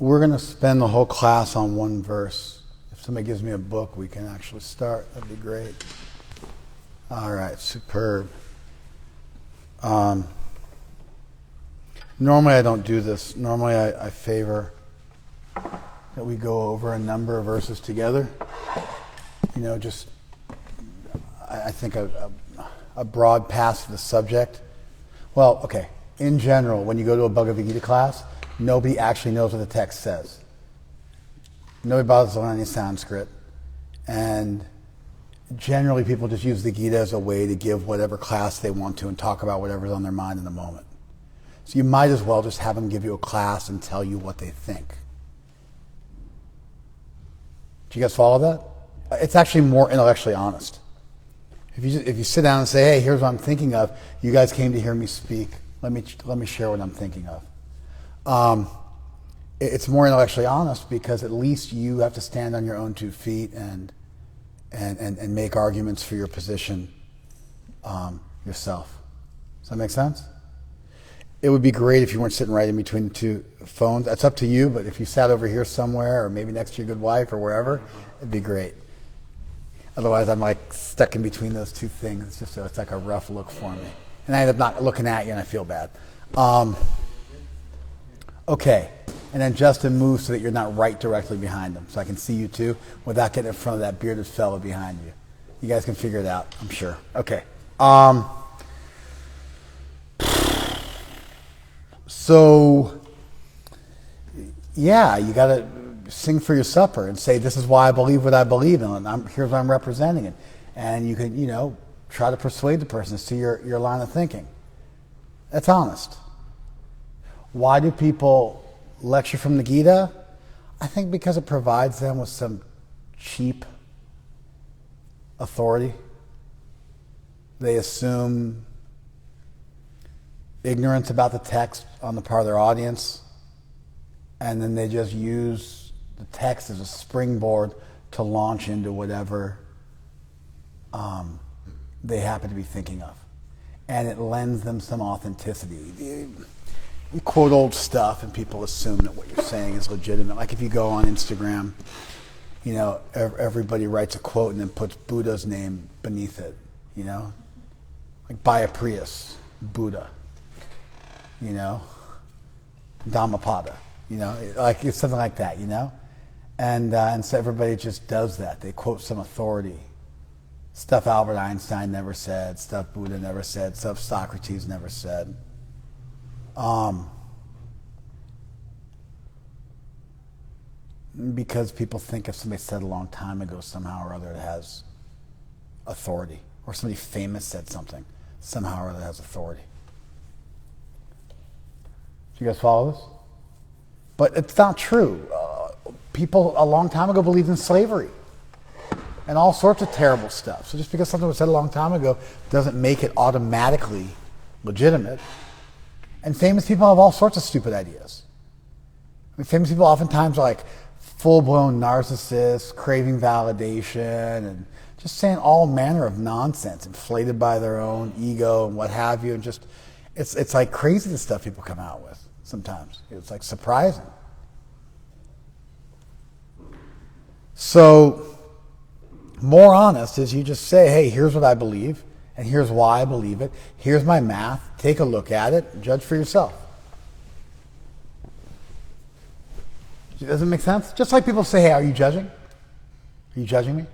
We're going to spend the whole class on one verse. If somebody gives me a book, we can actually start. That'd be great. All right, superb. Normally I don't do this. Normally I favor that we go over a number of verses together. You know, just, I think a broad pass to the subject. Well, okay, in general, when you go to a Bhagavad Gita class, nobody actually knows what the text says. Nobody bothers to learn any Sanskrit. And generally people just use the Gita as a way to give whatever class they want to and talk about whatever's on their mind in the moment. So you might as well just have them give you a class and tell you what they think. Do you guys follow that? It's actually more intellectually honest. If you sit down and say, hey, here's what I'm thinking of, you guys came to hear me speak, let me share what I'm thinking of. It's more intellectually honest because at least you have to stand on your own 2 feet and make arguments for your position yourself. Does that make sense? It would be great if you weren't sitting right in between the 2 phones. That's up to you, but if you sat over here somewhere or maybe next to your good wife or wherever, it'd be great. Otherwise, I'm like stuck in between those 2 things. It's like a rough look for me. And I end up not looking at you and I feel bad. Okay. And then Justin moves so that you're not right directly behind him. So I can see you too without getting in front of that bearded fellow behind you. You guys can figure it out, I'm sure. Okay. So, yeah, you got to sing for your supper and say, this is why I believe what I believe in, and here's what I'm representing it. And you can, try to persuade the person to see your line of thinking. That's honest. Why do people lecture from the Gita? I think because it provides them with some cheap authority. They assume ignorance about the text on the part of their audience, and then they just use the text as a springboard to launch into whatever they happen to be thinking of. And it lends them some authenticity. You quote old stuff and people assume that what you're saying is legitimate. Like if you go on Instagram, everybody writes a quote and then puts Buddha's name beneath it, Like buy a Prius, Buddha, Dhammapada, like it's something like that, And so everybody just does that. They quote some authority. Stuff Albert Einstein never said, stuff Buddha never said, stuff Socrates never said. Because people think if somebody said a long time ago somehow or other it has authority, or somebody famous said something somehow or other has authority. Do you guys follow this? But it's not true. People a long time ago believed in slavery and all sorts of terrible stuff. So just because something was said a long time ago doesn't make it automatically legitimate. And famous people have all sorts of stupid ideas. Famous people oftentimes are like full-blown narcissists, craving validation, and just saying all manner of nonsense, inflated by their own ego and what have you. And just, it's like crazy the stuff people come out with sometimes. It's like surprising. So, more honest is you just say, hey, here's what I believe. And here's why I believe it. Here's my math. Take a look at it. And judge for yourself. Does it make sense? Just like people say, hey, are you judging? Are you judging me?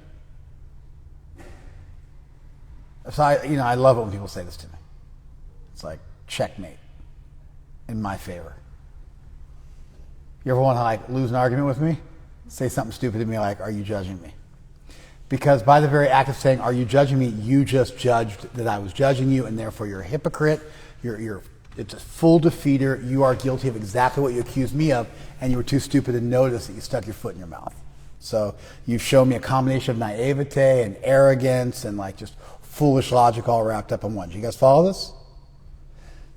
So I love it when people say this to me. It's like checkmate in my favor. You ever want to lose an argument with me? Say something stupid to me like, are you judging me? Because by the very act of saying, are you judging me, you just judged that I was judging you, and therefore you're a hypocrite, it's a full defeater, you are guilty of exactly what you accused me of, and you were too stupid to notice that you stuck your foot in your mouth. So you've shown me a combination of naivete and arrogance and just foolish logic all wrapped up in one. Do you guys follow this?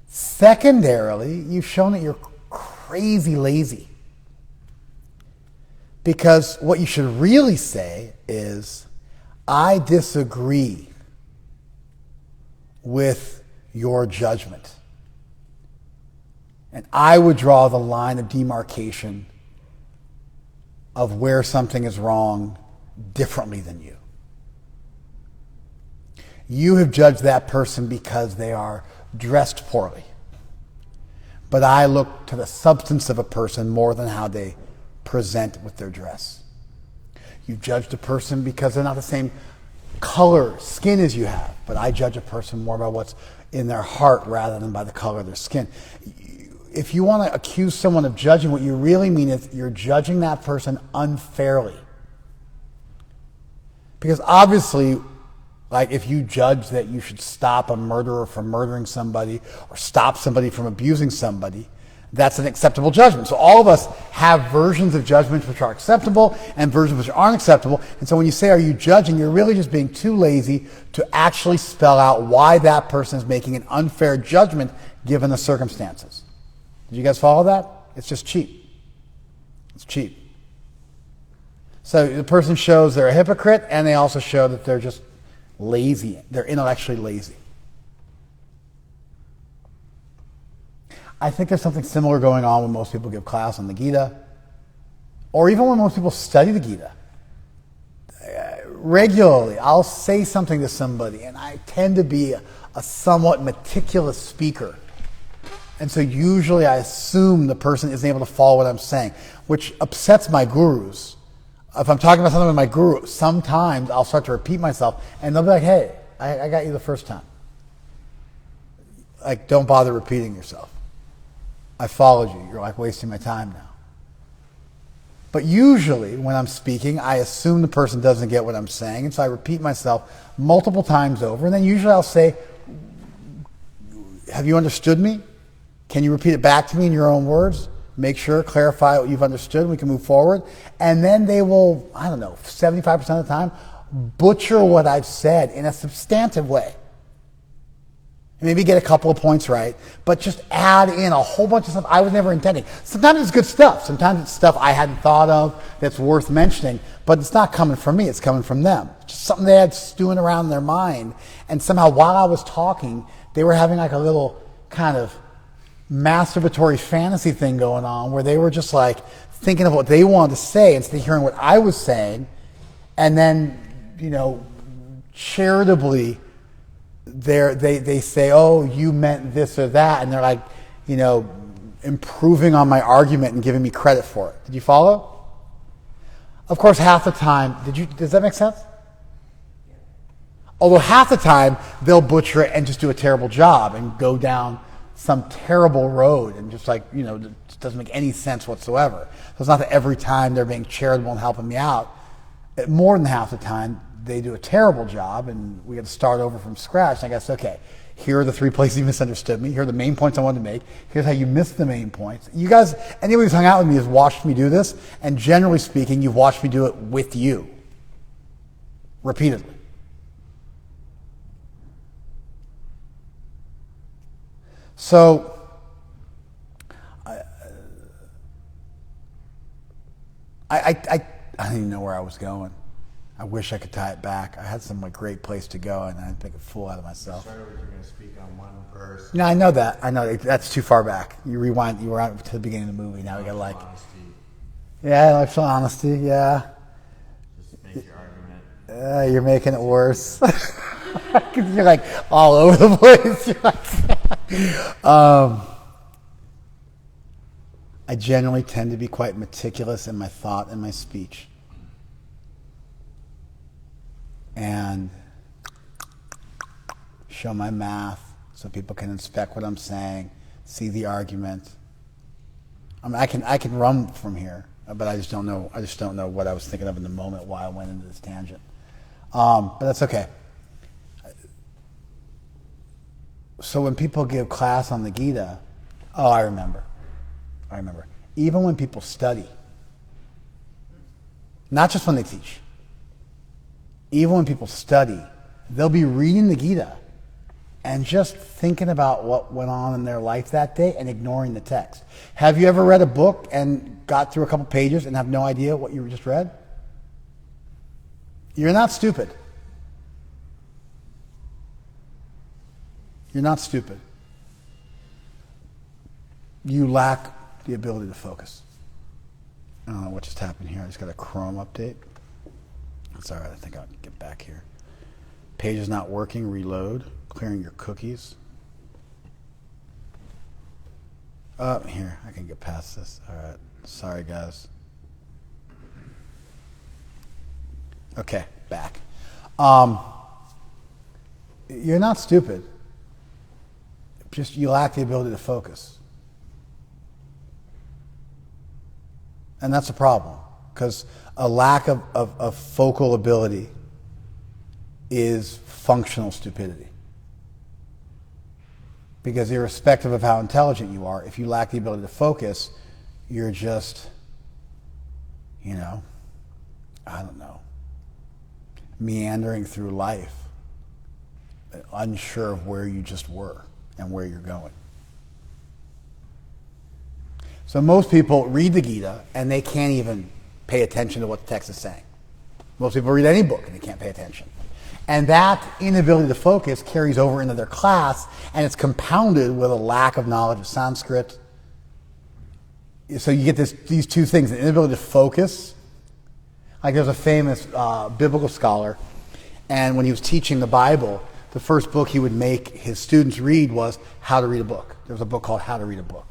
Secondarily, you've shown that you're crazy lazy. Because what you should really say is, I disagree with your judgment. And I would draw the line of demarcation of where something is wrong differently than you. You have judged that person because they are dressed poorly. But I look to the substance of a person more than how they present with their dress. You judged a person because they're not the same color, skin as you have. But I judge a person more by what's in their heart rather than by the color of their skin. If you want to accuse someone of judging, what you really mean is you're judging that person unfairly. Because obviously, like if you judge that you should stop a murderer from murdering somebody or stop somebody from abusing somebody, that's an acceptable judgment. So all of us have versions of judgments which are acceptable and versions which aren't acceptable. And so when you say, are you judging, you're really just being too lazy to actually spell out why that person is making an unfair judgment given the circumstances. Did you guys follow that? It's just cheap. It's cheap. So the person shows they're a hypocrite, and they also show that they're just lazy. They're intellectually lazy. I think there's something similar going on when most people give class on the Gita, or even when most people study the Gita. Regularly, I'll say something to somebody, and I tend to be a somewhat meticulous speaker. And so usually I assume the person isn't able to follow what I'm saying, which upsets my gurus. If I'm talking about something with my guru, sometimes I'll start to repeat myself, and they'll be like, hey, I got you the first time. Like, don't bother repeating yourself. I followed you. You're like wasting my time now. But usually when I'm speaking, I assume the person doesn't get what I'm saying, and so I repeat myself multiple times over, and then usually I'll say, have you understood me? Can you repeat it back to me in your own words? Make sure, clarify what you've understood, and we can move forward. And then they will, 75% of the time, butcher what I've said in a substantive way. Maybe get a couple of points right, but just add in a whole bunch of stuff I was never intending. Sometimes it's good stuff. Sometimes it's stuff I hadn't thought of that's worth mentioning, but it's not coming from me, it's coming from them. It's just something they had stewing around in their mind, and somehow while I was talking, they were having like a little kind of masturbatory fantasy thing going on where they were just like thinking of what they wanted to say instead of hearing what I was saying, and then, charitably, they say, oh, you meant this or that, and they're like, improving on my argument and giving me credit for it. Did you follow? Of course, half the time, does that make sense? Although half the time, they'll butcher it and just do a terrible job and go down some terrible road and just it doesn't make any sense whatsoever. So it's not that every time they're being charitable and helping me out. More than half the time, they do a terrible job, and we got to start over from scratch. And I guess, okay, here are the 3 places you misunderstood me. Here are the main points I wanted to make. Here's how you missed the main points. You guys, anybody who's hung out with me has watched me do this, and generally speaking, you've watched me do it with you, repeatedly. So, I didn't even know where I was going. I wish I could tie it back. I had some great place to go, and I'd make a fool out of myself. You started with you're going to speak on one verse. No, I know that. I know that's too far back. You rewind. You were out to the beginning of the movie. Now we got Honesty. intellectual honesty. Yeah. Just make your argument. You're making it worse. You're like all over the place. You're like, I generally tend to be quite meticulous in my thought and my speech. And show my math so people can inspect what I'm saying, see the argument. I can run from here, but I just don't know. I just don't know what I was thinking of in the moment while I went into this tangent. But that's okay. So when people give class on the Gita, I remember. Even when people study, not just when they teach. Even when people study, they'll be reading the Gita and just thinking about what went on in their life that day and ignoring the text. Have you ever read a book and got through a couple pages and have no idea what you just read? You're not stupid. You're not stupid. You lack the ability to focus. I don't know what just happened here. I just got a Chrome update. That's all right. I think I'll get back here. Page is not working. Reload. Clearing your cookies. Here. I can get past this. All right. Sorry, guys. Okay. Back. You're not stupid. Just you lack the ability to focus. And that's a problem, because a lack of focal ability is functional stupidity. Because irrespective of how intelligent you are, if you lack the ability to focus, you're just, meandering through life, unsure of where you just were and where you're going. So most people read the Gita and they can't even pay attention to what the text is saying. Most people read any book and they can't pay attention. And that inability to focus carries over into their class, and it's compounded with a lack of knowledge of Sanskrit. So you get these two things, the inability to focus. Like there's a famous biblical scholar, and when he was teaching the Bible, the first book he would make his students read was How to Read a Book. There was a book called How to Read a Book.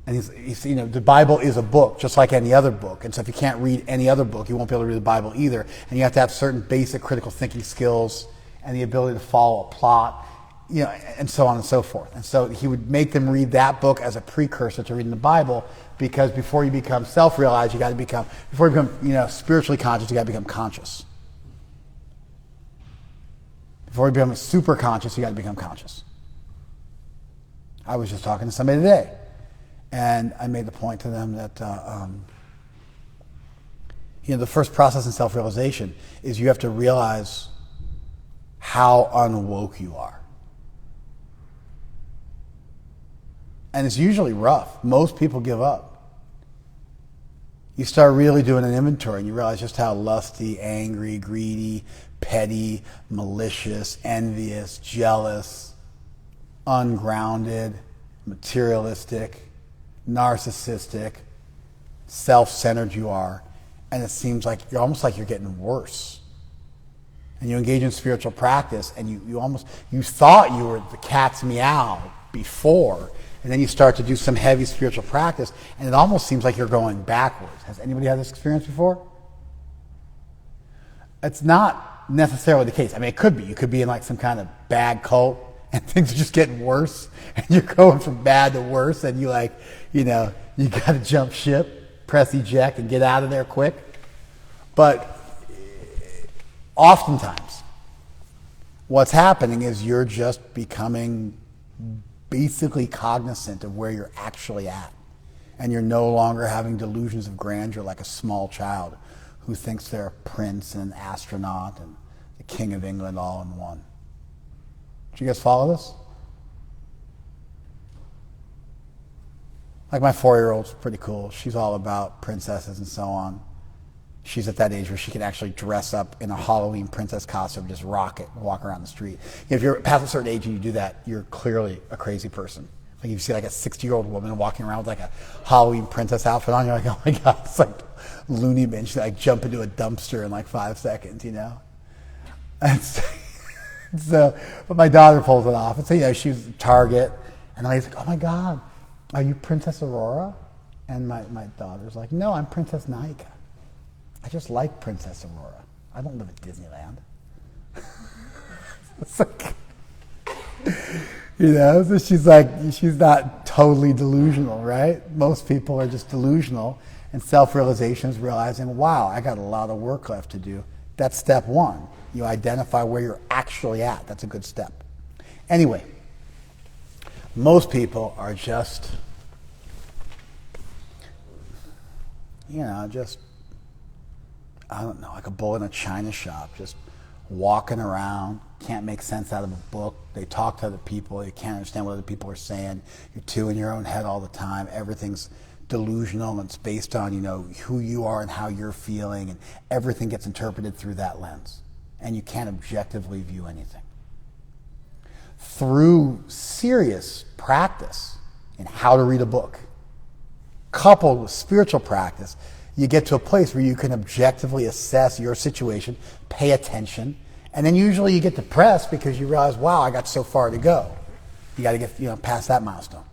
And he's the Bible is a book, just like any other book. And so if you can't read any other book, you won't be able to read the Bible either. And you have to have certain basic critical thinking skills and the ability to follow a plot, and so on and so forth. And so he would make them read that book as a precursor to reading the Bible, because before you become self-realized, before you become, spiritually conscious, you got to become conscious. Before you become super conscious, you got to become conscious. I was just talking to somebody today. And I made the point to them that, the first process in self-realization is you have to realize how unwoke you are. And it's usually rough. Most people give up. You start really doing an inventory and you realize just how lusty, angry, greedy, petty, malicious, envious, jealous, ungrounded, materialistic, narcissistic, self-centered you are, and it seems like you're getting worse. And you engage in spiritual practice, and you thought you were the cat's meow before, and then you start to do some heavy spiritual practice, and it almost seems like you're going backwards. Has anybody had this experience before? It's not necessarily the case. I mean, it could be. You could be in like some kind of bad cult, and things are just getting worse, and you're going from bad to worse, and you got to jump ship, press eject, and get out of there quick. But oftentimes, what's happening is you're just becoming basically cognizant of where you're actually at, and you're no longer having delusions of grandeur like a small child who thinks they're a prince and an astronaut and the king of England all in one. Do you guys follow this? Like my 4-year-old's pretty cool. She's all about princesses and so on. She's at that age where she can actually dress up in a Halloween princess costume, just rock it, and walk around the street. If you're past a certain age and you do that, you're clearly a crazy person. Like if you see like a 60-year-old woman walking around with like a Halloween princess outfit on, you're like, oh my God, it's like loony bin. She like jump into a dumpster in like 5 seconds, And so, but my daughter pulls it off. And so, she was at Target, and I was like, oh my God, are you Princess Aurora? And my daughter's like, no, I'm Princess Naika. I just like Princess Aurora. I don't live at Disneyland. It's like, so she's not totally delusional, right? Most people are just delusional, and self-realization is realizing, wow, I got a lot of work left to do. That's step one. You identify where you're actually at. That's a good step. Anyway, most people are just, I don't know, like a bull in a china shop, just walking around, can't make sense out of a book. They talk to other people. You can't understand what other people are saying. You're too in your own head all the time. Everything's delusional, and it's based on, who you are and how you're feeling, and everything gets interpreted through that lens. And you can't objectively view anything. Through serious practice in how to read a book, coupled with spiritual practice, you get to a place where you can objectively assess your situation, pay attention, and then usually you get depressed because you realize, wow, I got so far to go. You got to get past that milestone.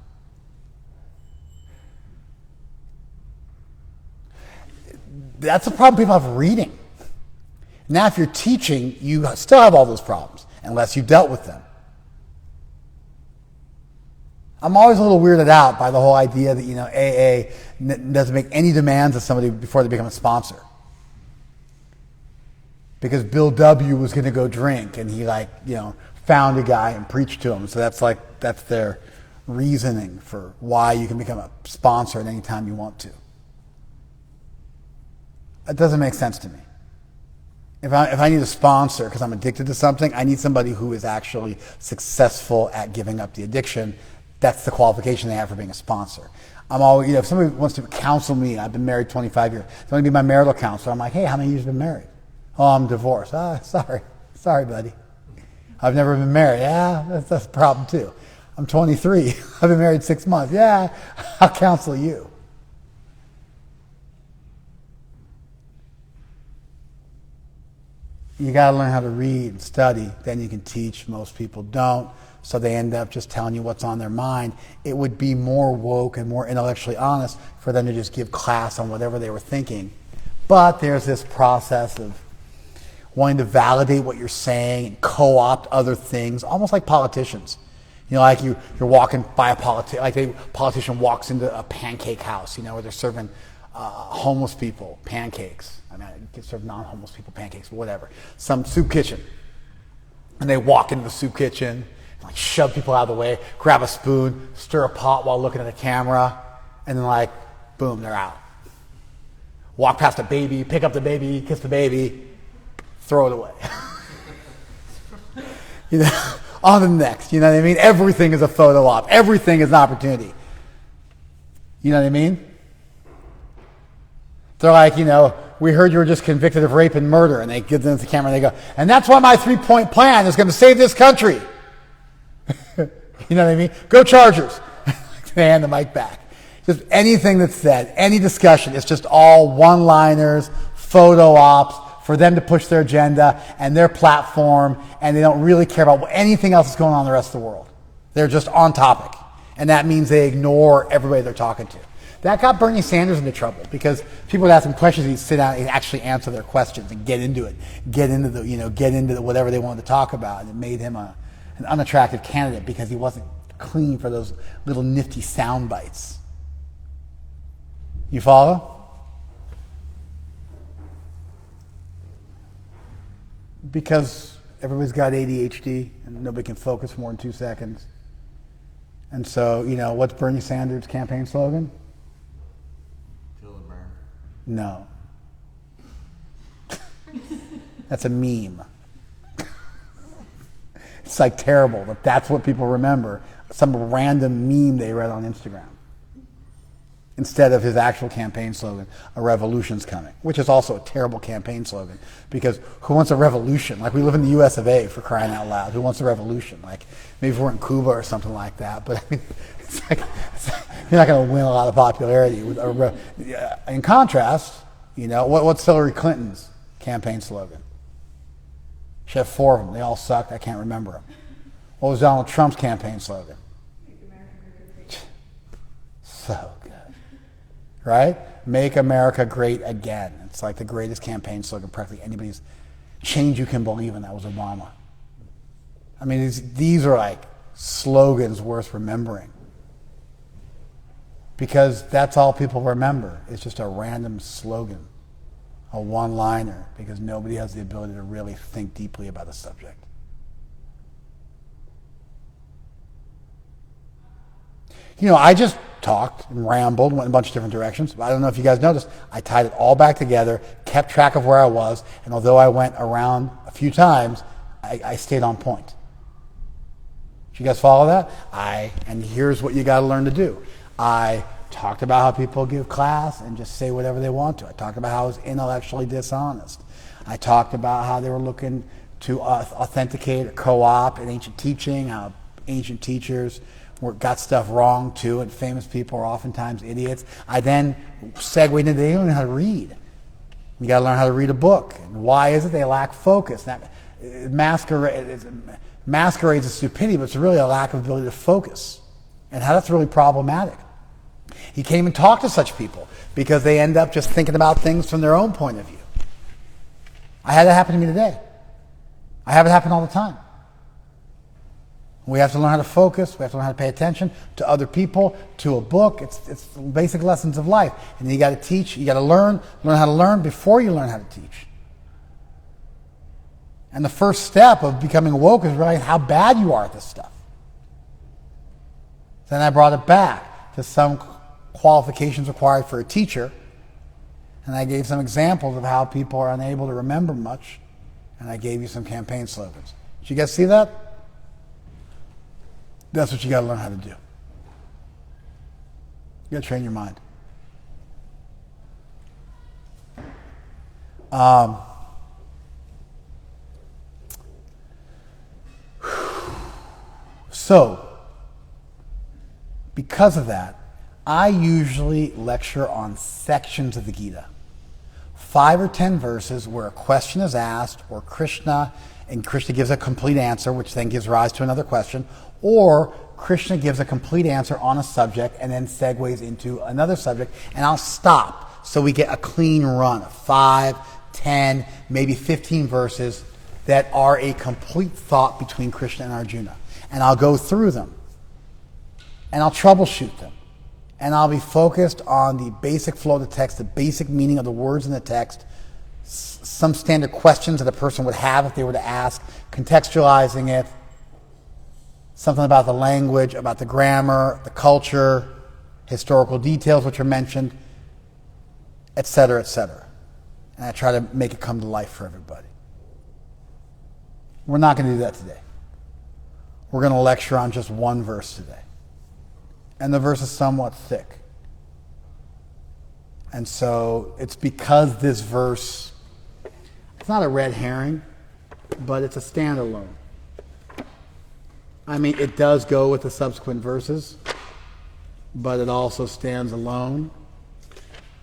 That's the problem people have reading. Now, if you're teaching, you still have all those problems, unless you dealt with them. I'm always a little weirded out by the whole idea that, AA doesn't make any demands of somebody before they become a sponsor. Because Bill W. was going to go drink, and he, found a guy and preached to him. So that's their reasoning for why you can become a sponsor at any time you want to. That doesn't make sense to me. If I need a sponsor because I'm addicted to something, I need somebody who is actually successful at giving up the addiction. That's the qualification they have for being a sponsor. I'm always, if somebody wants to counsel me, I've been married 25 years, they want to be my marital counselor. I'm like, hey, how many years have you been married? Oh, I'm divorced. Sorry, buddy. I've never been married. Yeah, that's a problem too. I'm 23. I've been married 6 months. Yeah, I'll counsel you. You got to learn how to read and study. Then you can teach. Most people don't. So they end up just telling you what's on their mind. It would be more woke and more intellectually honest for them to just give class on whatever they were thinking. But there's this process of wanting to validate what you're saying and co-opt other things, almost like politicians. Like you're walking by a politician walks into a pancake house, where they're serving homeless people pancakes. I mean, you can serve non-homeless people pancakes, but whatever. Some soup kitchen. And they walk into the soup kitchen, shove people out of the way, grab a spoon, stir a pot while looking at the camera, and then boom, they're out. Walk past a baby, pick up the baby, kiss the baby, throw it away. On the next, you know what I mean? Everything is a photo op. Everything is an opportunity. You know what I mean? They're like, we heard you were just convicted of rape and murder, and they give them the camera and they go, and that's why my 3-point plan is going to save this country. You know what I mean? Go Chargers. They hand the mic back. Just anything that's said, any discussion, it's just all one-liners, photo ops for them to push their agenda and their platform, and they don't really care about anything else that's going on in the rest of the world. They're just on topic, and that means they ignore everybody they're talking to. That got Bernie Sanders into trouble because people would ask him questions, he'd sit down and actually answer their questions and get into it, get into whatever they wanted to talk about, and it made him an unattractive candidate because he wasn't clean for those little nifty sound bites. You follow? Because everybody's got ADHD and nobody can focus for more than 2 seconds. And so, what's Bernie Sanders' campaign slogan? Feel the burn. No. That's a meme. It's terrible, but that's what people remember. Some random meme they read on Instagram. Instead of his actual campaign slogan, a revolution's coming, which is also a terrible campaign slogan because who wants a revolution? We live in the US of A, for crying out loud. Who wants a revolution? Maybe if we're in Cuba or something like that, but I mean, you're not going to win a lot of popularity. In contrast, what's Hillary Clinton's campaign slogan? She had 4 of them. They all sucked. I can't remember them. What was Donald Trump's campaign slogan? Make America great again. So good. Right? Make America great again. It's the greatest campaign slogan practically anybody's. Change you can believe in. That was Obama. I mean, these are slogans worth remembering. Because that's all people remember. It's just a random slogan. A one-liner, because nobody has the ability to really think deeply about a subject. I just talked and rambled, went in a bunch of different directions. But I don't know if you guys noticed, I tied it all back together, kept track of where I was, and although I went around a few times, I stayed on point. Did you guys follow that? And here's what you got to learn to do. I talked about how people give class and just say whatever they want to. I talked about how I was intellectually dishonest. I talked about how they were looking to authenticate or co-opt an ancient teaching, how ancient teachers got stuff wrong too, and famous people are oftentimes idiots. I then segue into they don't know how to read. You got to learn how to read a book. And why is it? They lack focus. That masquerades as stupidity, but it's really a lack of ability to focus, and how that's really problematic. He can't even talk to such people because they end up just thinking about things from their own point of view. I had that happen to me today. I have it happen all the time. We have to learn how to focus. We have to learn how to pay attention to other people, to a book. It's basic lessons of life. And you got to teach. You got to learn how to learn before you learn how to teach. And the first step of becoming woke is realizing how bad you are at this stuff. Then I brought it back to some qualifications required for a teacher. And I gave some examples of how people are unable to remember much. And I gave you some campaign slogans. Did you guys see that? That's what you got to learn how to do. You got to train your mind. So, because of that, I usually lecture on sections of the Gita. 5 or 10 verses where a question is asked, or Krishna gives a complete answer, which then gives rise to another question, or Krishna gives a complete answer on a subject and then segues into another subject, and I'll stop so we get a clean run of 5, 10, maybe 15 verses that are a complete thought between Krishna and Arjuna. And I'll go through them, and I'll troubleshoot them. And I'll be focused on the basic flow of the text, the basic meaning of the words in the text, some standard questions that a person would have if they were to ask, contextualizing it, something about the language, about the grammar, the culture, historical details which are mentioned, etc., etc. And I try to make it come to life for everybody. We're not going to do that today. We're going to lecture on just one verse today. And the verse is somewhat thick. And so it's because this verse, it's not a red herring, but it's a standalone. I mean, it does go with the subsequent verses, but it also stands alone.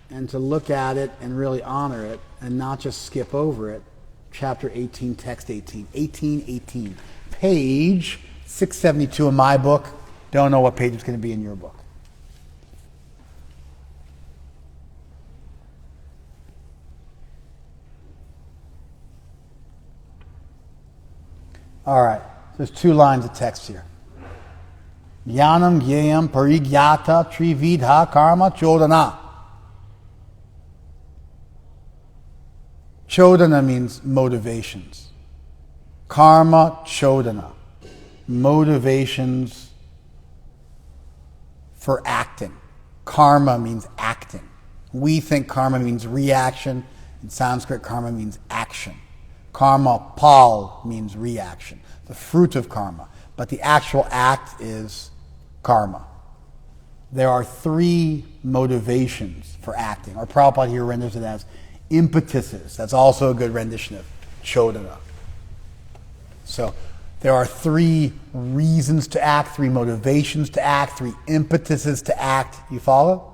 And to look at it and really honor it and not just skip over it, chapter 18, text 18, 18:18, page 672 in my book. Don't know what page it's going to be in your book. All right. There's 2 lines of text here. Jnanam gyayam parigyata trividha karma chodana. Chodana means motivations. Karma chodana. Motivations for acting. Karma means acting. We think karma means reaction. In Sanskrit, karma means action. Karma, pal, means reaction, the fruit of karma. But the actual act is karma. There are 3 motivations for acting. Or Prabhupada here renders it as impetuses. That's also a good rendition of chodana. So there are 3 reasons to act, 3 motivations to act, 3 impetuses to act. You follow?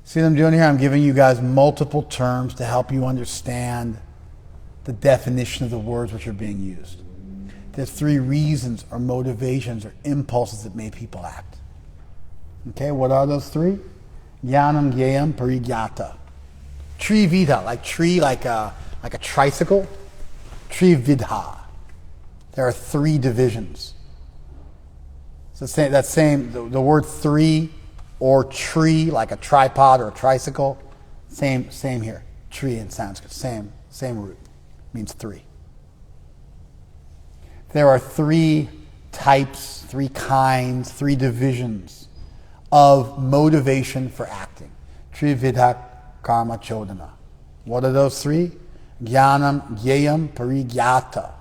See what I'm doing here? I'm giving you guys multiple terms to help you understand the definition of the words which are being used. There's 3 reasons or motivations or impulses that make people act. Okay, what are those 3? Jnanam gyayam parigyata. Trividha, like tree, like a tricycle. Trividha. There are 3 divisions. So the word 3 or tree, like a tripod or a tricycle, same here. Tree in Sanskrit, same root, means 3. There are 3 types, 3 kinds, 3 divisions of motivation for acting. Trividha karma chodana. What are those 3? Jnanam gyayam parigyata.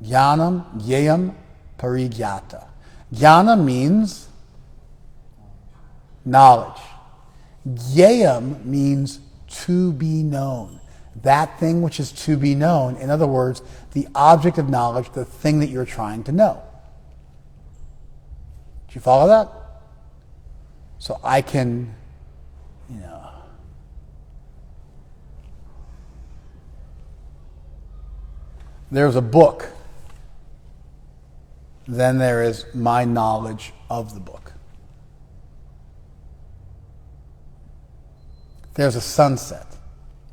Jnanam gyayam parigyata. Jnana means knowledge. Gyayam means to be known. That thing which is to be known. In other words, the object of knowledge, the thing that you're trying to know. Do you follow that? So I can, there's a book. Then there is my knowledge of the book. There's a sunset,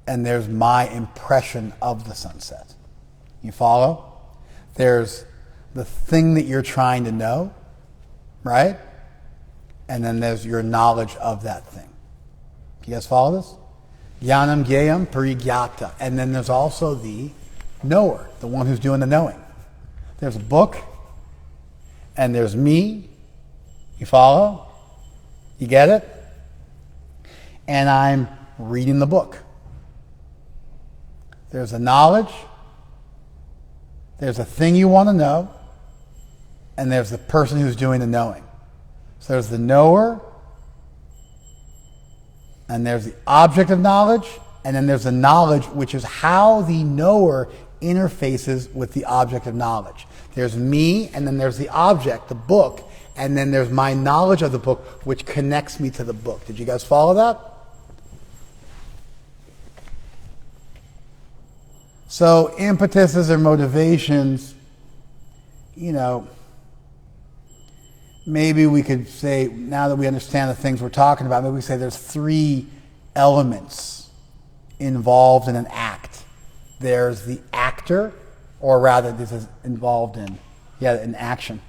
and there's my impression of the sunset. You follow? There's the thing that you're trying to know, right? And then there's your knowledge of that thing. You guys follow this? Jnanam gyayam parigyata. And then there's also the knower, the one who's doing the knowing. There's a book, and there's me. You follow? You get it? And I'm reading the book. There's a knowledge, there's a thing you want to know, and there's the person who's doing the knowing. So there's the knower, and there's the object of knowledge, and then there's the knowledge, which is how the knower interfaces with the object of knowledge. There's me, and then there's the object, the book, and then there's my knowledge of the book, which connects me to the book. Did you guys follow that? So impetuses or motivations, maybe we could say, now that we understand the things we're talking about, maybe we say there's 3 elements involved in an act. There's the actor, or rather this is involved in action.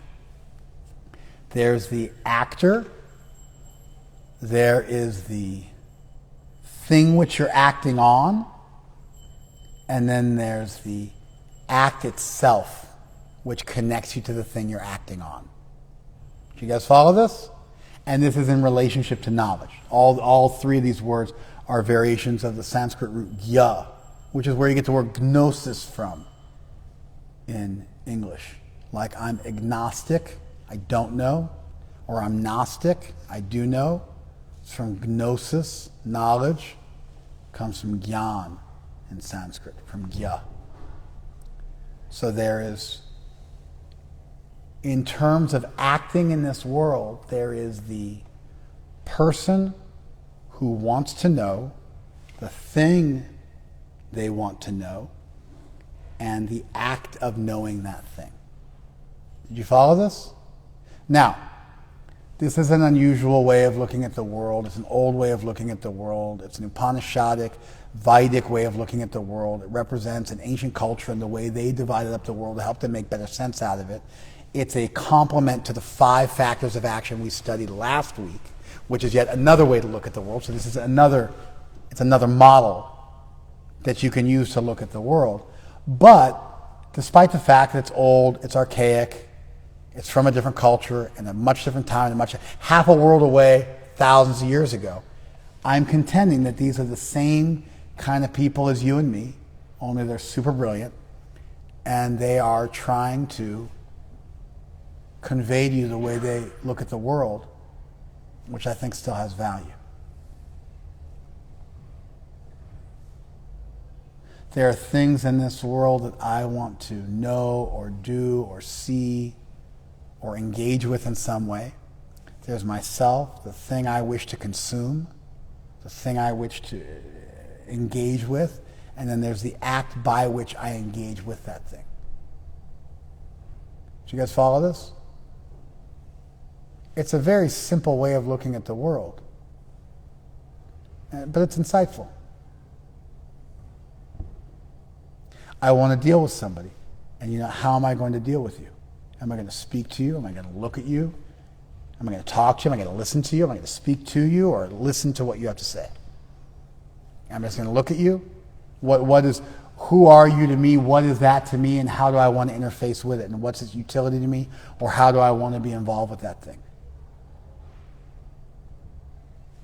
There's the actor, there is the thing which you're acting on, and then there's the act itself, which connects you to the thing you're acting on. Do you guys follow this? And this is in relationship to knowledge. All 3 of these words are variations of the Sanskrit root gya, which is where you get the word gnosis from in English. Like I'm agnostic, I don't know, or I'm Gnostic, I do know. It's from gnosis, knowledge, comes from gyan in Sanskrit, from gya. So there is, in terms of acting in this world, there is the person who wants to know, the thing they want to know, and the act of knowing that thing. Did you follow this? Now, this is an unusual way of looking at the world. It's an old way of looking at the world. It's an Upanishadic, Vedic way of looking at the world. It represents an ancient culture and the way they divided up the world to help them make better sense out of it. It's a complement to the 5 factors of action we studied last week, which is yet another way to look at the world. So this is another model that you can use to look at the world. But despite the fact that it's old, it's archaic, it's from a different culture and a much different time, and half a world away, thousands of years ago, I'm contending that these are the same kind of people as you and me, only they're super brilliant, and they are trying to convey to you the way they look at the world, which I think still has value. There are things in this world that I want to know or do or see or engage with in some way. There's myself, the thing I wish to consume, the thing I wish to engage with, and then there's the act by which I engage with that thing. Do you guys follow this? It's a very simple way of looking at the world, but it's insightful. I want to deal with somebody, and how am I going to deal with you? Am I going to speak to you? Am I going to look at you? Am I going to talk to you? Am I going to listen to you? Am I going to speak to you or listen to what you have to say? I'm just going to look at you. Who are you to me? What is that to me? And how do I want to interface with it? And what's its utility to me? Or how do I want to be involved with that thing?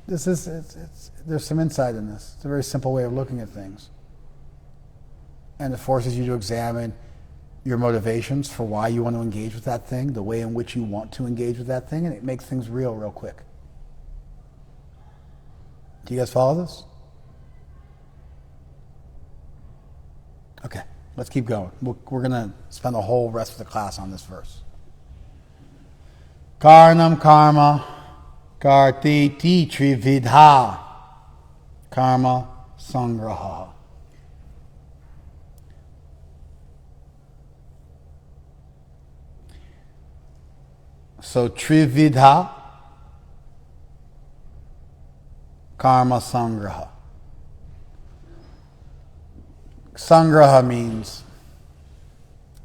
There's some insight in this. It's a very simple way of looking at things. And it forces you to examine your motivations for why you want to engage with that thing, the way in which you want to engage with that thing, and it makes things real quick. Do you guys follow this? Okay, let's keep going. We're going to spend the whole rest of the class on this verse. Karnam karma kartiti trividha karma sangraha. So trividha karma sangraha. Sangraha means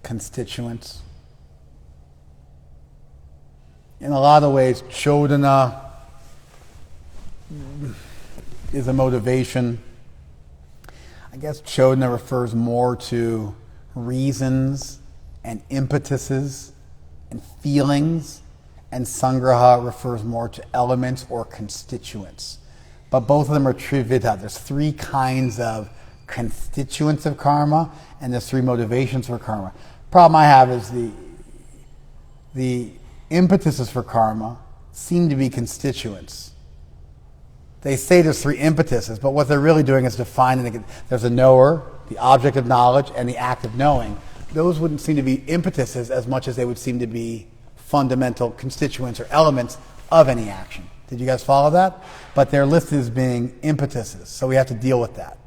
constituents. In a lot of ways, chodana is a motivation. I guess chodana refers more to reasons and impetuses and feelings, and sangraha refers more to elements or constituents. But both of them are trividha. There's three kinds of constituents of karma, and there's three motivations for karma. Problem I have is the impetuses for karma seem to be constituents. They say there's three impetuses, but what they're really doing is defining. There's a knower, the object of knowledge, and the act of knowing. Those wouldn't seem to be impetuses as much as they would seem to be fundamental constituents or elements of any action. Did you guys follow that? But they're listed as being impetuses, so we have to deal with that.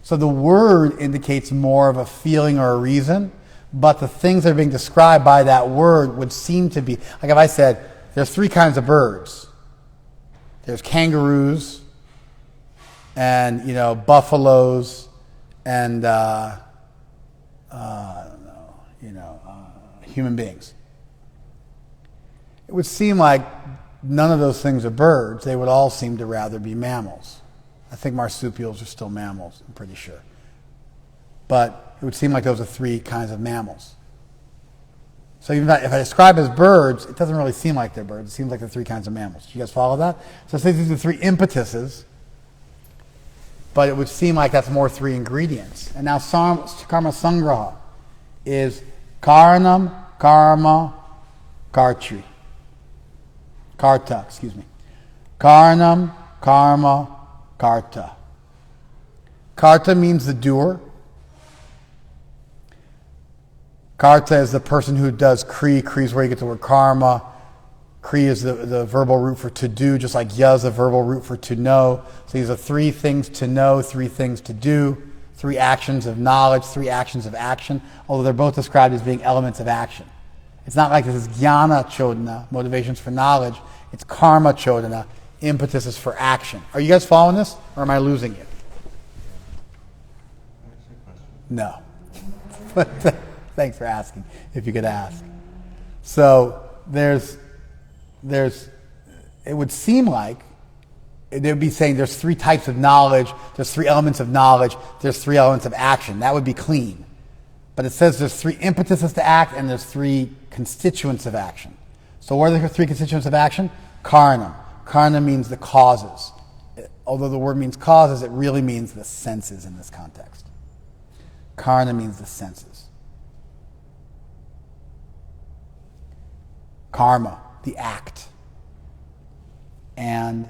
So the word indicates more of a feeling or a reason, but the things that are being described by that word would seem to be, like if I said, there's three kinds of birds. There's kangaroos and, buffaloes and, human beings. It would seem like none of those things are birds. They would all seem to rather be mammals. I think marsupials are still mammals, I'm pretty sure. But it would seem like those are three kinds of mammals. So even if I describe as birds, it doesn't really seem like they're birds. It seems like they're three kinds of mammals. Do you guys follow that? So say these are three impetuses, but it would seem like that's more three ingredients. And now karma sangraha is karanam, karma, karta. Karanam, karma, karta. Karta means the doer. Karta is the person who does kri. Kri is where you get the word karma. Kri is the verbal root for to do, just like ya is the verbal root for to know. So these are three things to know, three things to do, three actions of knowledge, three actions of action, although they're both described as being elements of action. It's not like this is jnana chodana, motivations for knowledge. It's karma chodana, impetuses for action. Are you guys following this, or am I losing you? No. Thanks for asking, if you could ask. So it would seem like they would be saying there's three types of knowledge, there's three elements of knowledge, there's three elements of action. That would be clean. But it says there's three impetuses to act and there's three constituents of action. So what are the three constituents of action? Karna. Karna means the causes. Although the word means causes, it really means the senses in this context. Karna means the senses. Karma, the act. And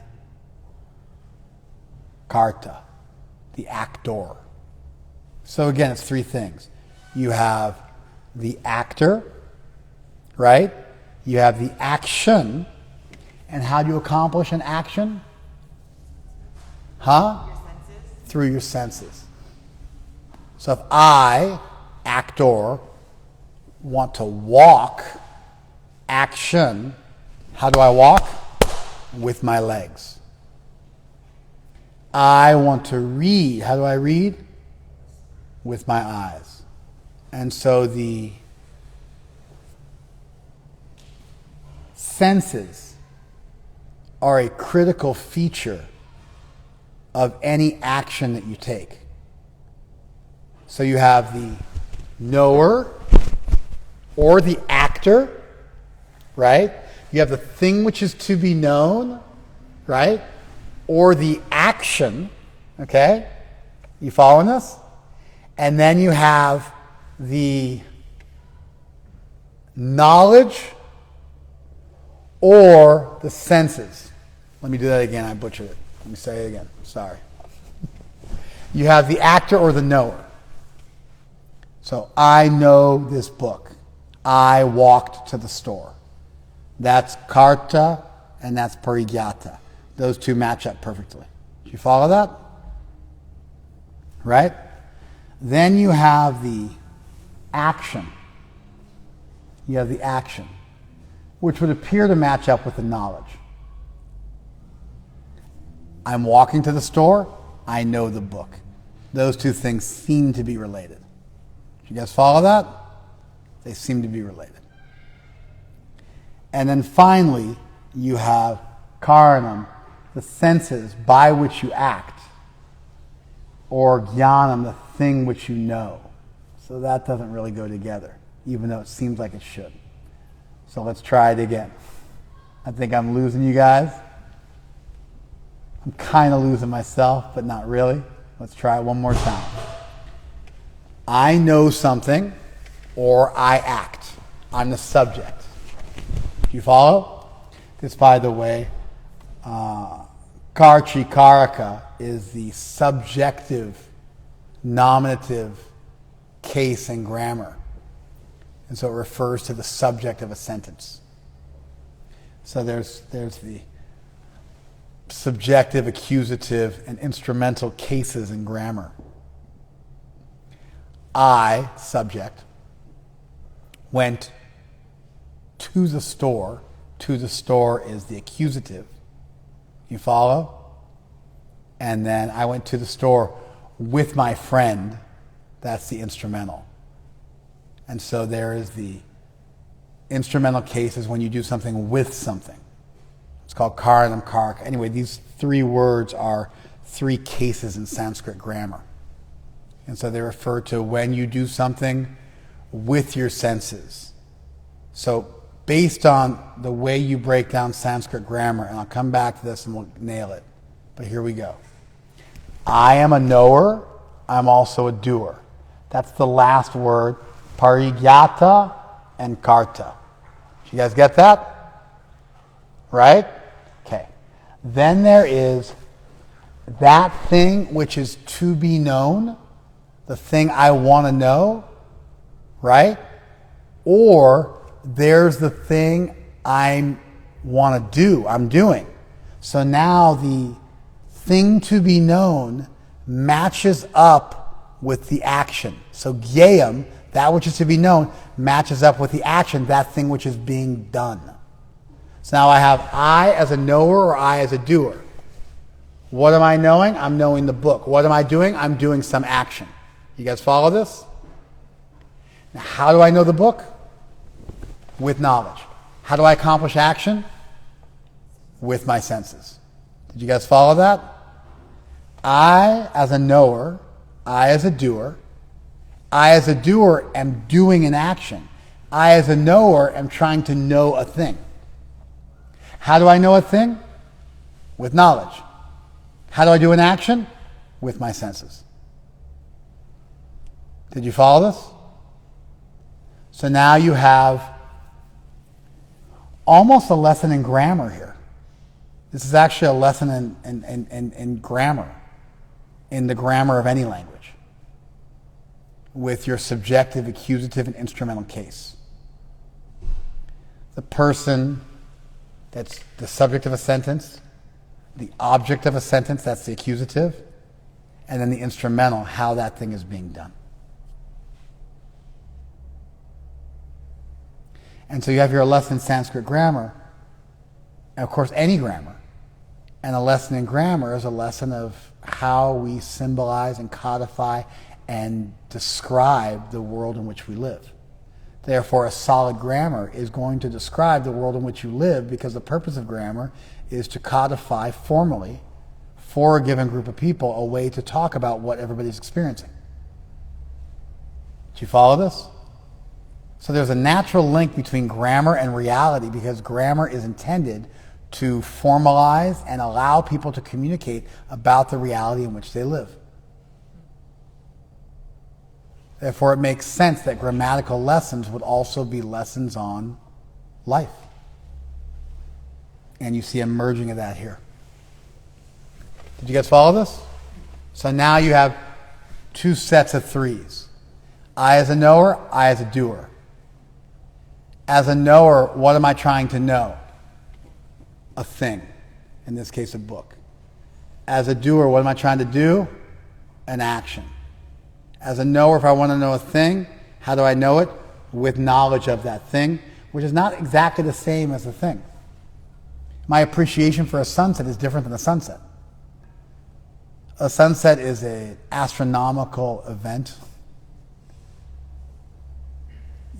karta, the actor. So again, it's three things. You have the actor, right? You have the action. And how do you accomplish an action? Huh? Your senses. Through your senses. So if I, actor, want to walk, action, how do I walk? With my legs. I want to read. How do I read? With my eyes. And so the senses are a critical feature of any action that you take. So you have the knower or the actor, right? You have the thing which is to be known, right? Or the action, okay? You following this? And then you have the knowledge or the senses. Let me do that again. I butchered it. Let me say it again. Sorry. You have the actor or the knower. So I know this book. I walked to the store. That's karta and that's parigyata. Those two match up perfectly. Do you follow that? Right? Then you have the action. You have the action, which would appear to match up with the knowledge. I'm walking to the store. I know the book. Those two things seem to be related. Do you guys follow that? They seem to be related. And then finally, you have karanam, the senses by which you act, or jnanam, the thing which you know. So that doesn't really go together, even though it seems like it should. So let's try it again. I think I'm losing you guys. I'm kind of losing myself, but not really. Let's try it one more time. I know something, or I act. I'm the subject. Do you follow? This, by the way, karchi karaka is the subjective nominative case in grammar. And so it refers to the subject of a sentence. So there's the subjective, accusative, and instrumental cases in grammar. I, subject, went to the store. To the store is the accusative. You follow? And then I went to the store with my friend. That's the instrumental. And so there is the instrumental case is when you do something with something. It's called karanam karaka. Anyway, these three words are three cases in Sanskrit grammar. And so they refer to when you do something with your senses. So based on the way you break down Sanskrit grammar, and I'll come back to this and we'll nail it, but here we go. I am a knower. I'm also a doer. That's the last word, parigyata and karta. You guys get that? Right? Okay. Then there is that thing which is to be known, the thing I want to know, right? Or there's the thing I want to do, I'm doing. So now the thing to be known matches up with the action. So gyayam, that which is to be known, matches up with the action, that thing which is being done. So now I have I as a knower or I as a doer. What am I knowing? I'm knowing the book. What am I doing? I'm doing some action. You guys follow this? Now, how do I know the book? With knowledge. How do I accomplish action? With my senses. Did you guys follow that? I as a knower, I as a doer. I as a doer am doing an action. I as a knower am trying to know a thing. How do I know a thing? With knowledge. How do I do an action? With my senses. Did you follow this? So now you have almost a lesson in grammar here. This is actually a lesson in grammar, in the grammar of any language, with your subjective, accusative, and instrumental case. The person, that's the subject of a sentence, the object of a sentence, that's the accusative, and then the instrumental, how that thing is being done. And so you have your lesson in Sanskrit grammar, and of course any grammar. And a lesson in grammar is a lesson of how we symbolize and codify and describe the world in which we live. Therefore, a solid grammar is going to describe the world in which you live, because the purpose of grammar is to codify formally for a given group of people a way to talk about what everybody's experiencing. Do you follow this? So there's a natural link between grammar and reality, because grammar is intended to formalize and allow people to communicate about the reality in which they live. Therefore, it makes sense that grammatical lessons would also be lessons on life. And you see a merging of that here. Did you guys follow this? So now you have two sets of threes. I as a knower, I as a doer. As a knower, what am I trying to know? A thing. In this case, a book. As a doer, what am I trying to do? An action. As a knower, if I want to know a thing, how do I know it? With knowledge of that thing, which is not exactly the same as the thing. My appreciation for a sunset is different than a sunset. A sunset is an astronomical event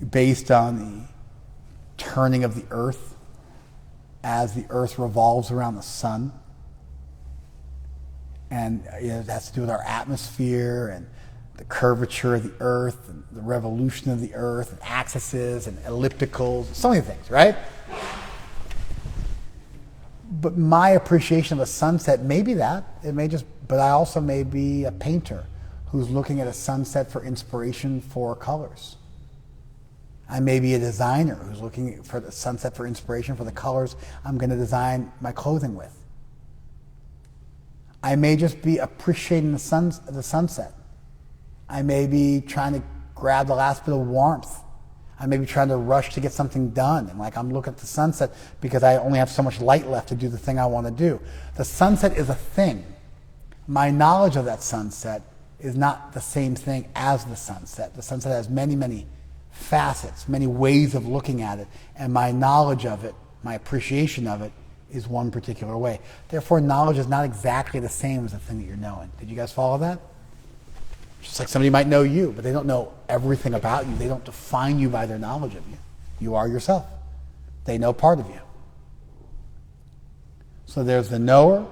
based on the turning of the earth as the earth revolves around the sun. And it has to do with our atmosphere and the curvature of the earth and the revolution of the earth and axes and ellipticals, so many things, right? But my appreciation of a sunset may be that. It may just, but I also may be a painter who's looking at a sunset for inspiration for colors. I may be a designer who's looking for the sunset for inspiration for the colors I'm going to design my clothing with. I may just be appreciating the sunset. I may be trying to grab the last bit of warmth. I may be trying to rush to get something done. And I'm looking at the sunset because I only have so much light left to do the thing I want to do. The sunset is a thing. My knowledge of that sunset is not the same thing as the sunset. The sunset has many, many facets, many ways of looking at it. And my knowledge of it, my appreciation of it, is one particular way. Therefore, knowledge is not exactly the same as the thing that you're knowing. Did you guys follow that? Just like somebody might know you, but they don't know everything about you. They don't define you by their knowledge of you. You are yourself. They know part of you. So there's the knower,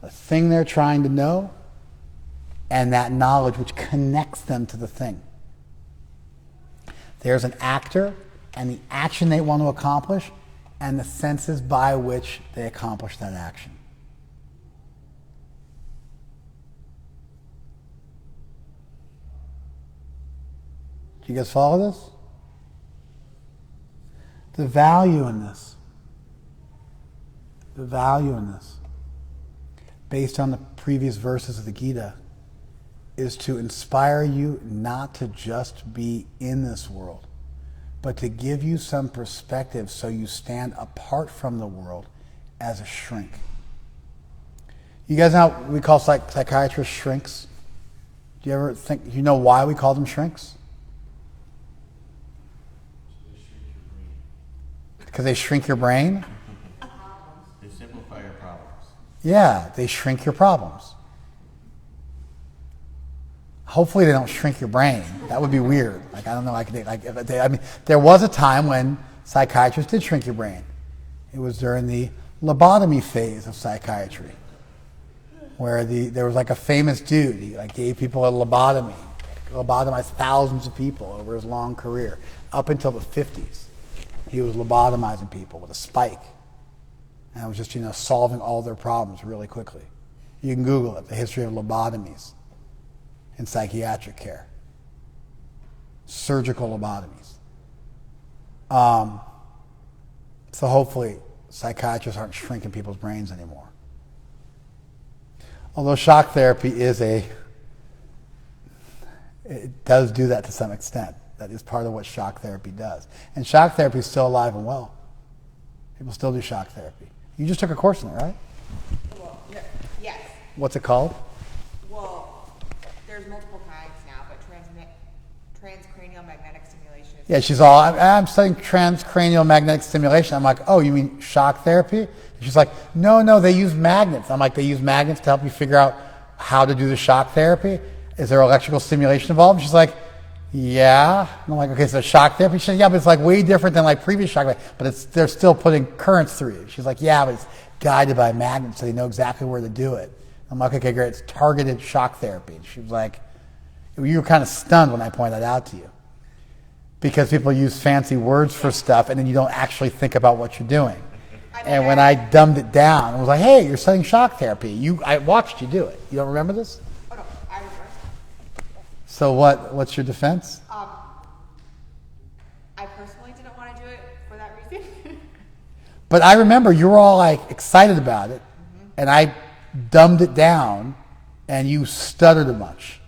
the thing they're trying to know, and that knowledge which connects them to the thing. There's an actor and the action they want to accomplish and the senses by which they accomplish that action. Do you guys follow this? The value in this, based on the previous verses of the Gita, is to inspire you not to just be in this world, but to give you some perspective so you stand apart from the world as a shrink. You guys know how we call psychiatrists shrinks? Do you ever think, you know why we call them shrinks? Because they shrink your brain? They simplify your problems. Yeah, they shrink your problems. Hopefully they don't shrink your brain. That would be weird. I don't know. There was a time when psychiatrists did shrink your brain. It was during the lobotomy phase of psychiatry, where there was a famous dude. He gave people a lobotomy, lobotomized thousands of people over his long career, up until the 50s. He was lobotomizing people with a spike. And it was just, solving all their problems really quickly. You can Google it, the history of lobotomies in psychiatric care. Surgical lobotomies. So hopefully psychiatrists aren't shrinking people's brains anymore. Although shock therapy it does do that to some extent. That is part of what shock therapy does. And shock therapy is still alive and well. People still do shock therapy. You just took a course in it, right? Well, yes. What's it called? Well, there's multiple kinds now, but transcranial magnetic stimulation is... Yeah, she's all, I'm studying transcranial magnetic stimulation. I'm like, oh, you mean shock therapy? And she's like, no, they use magnets. I'm like, they use magnets to help you figure out how to do the shock therapy? Is there electrical stimulation involved? And she's like, yeah. And I'm like, okay, so shock therapy? She said, yeah, but it's way different than previous shock therapy. But they're still putting currents through you. She's like, yeah, but it's guided by magnets, so they know exactly where to do it. I'm like, okay, great. It's targeted shock therapy. And she was like, you were kind of stunned when I pointed that out to you. Because people use fancy words for stuff, and then you don't actually think about what you're doing. And when I dumbed it down, I was like, hey, you're studying shock therapy. I watched you do it. You don't remember this? Oh, no, I remember. So what's your defense? I personally didn't want to do it for that reason. But I remember you were all excited about it, and I dumbed it down, and you stuttered a bunch.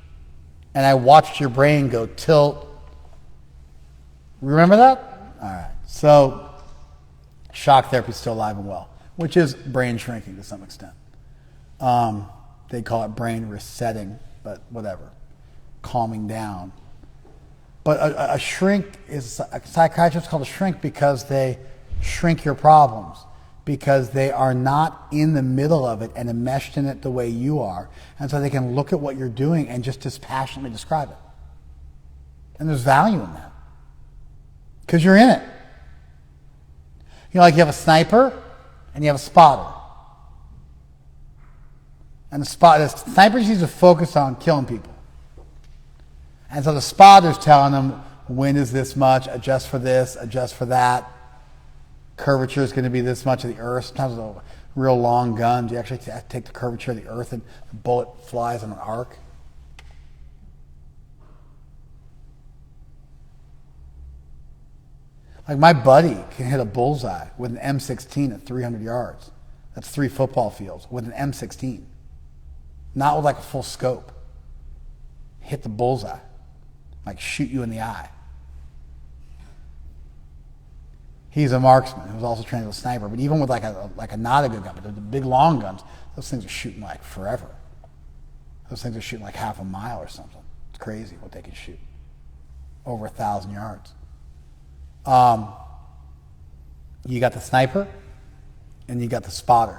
And I watched your brain go tilt. Remember that? All right. So shock therapy is still alive and well, which is brain shrinking to some extent. They call it brain resetting, but whatever. Calming down. But a shrink is, a psychiatrist called a shrink because they shrink your problems, because they are not in the middle of it and enmeshed in it the way you are. And so they can look at what you're doing and just dispassionately describe it. And there's value in that. Because you're in it. You know, like you have a sniper and you have a spotter. And the snipers used to focus on killing people. And so the spotter's telling them, wind is this much, adjust for this, adjust for that. Curvature is going to be this much of the earth. Sometimes with a real long gun, you actually take the curvature of the earth and the bullet flies on an arc. Like my buddy can hit a bullseye with an M16 at 300 yards. That's 3 football fields with an M16. Not with like a full scope. Hit the bullseye. Like shoot you in the eye. He's a marksman who's also trained as a sniper. But even with like a not a good gun, but the big long guns, those things are shooting like forever. Those things are shooting like half a mile or something. It's crazy what they can shoot. Over 1,000 yards. You got the sniper and you got the spotter.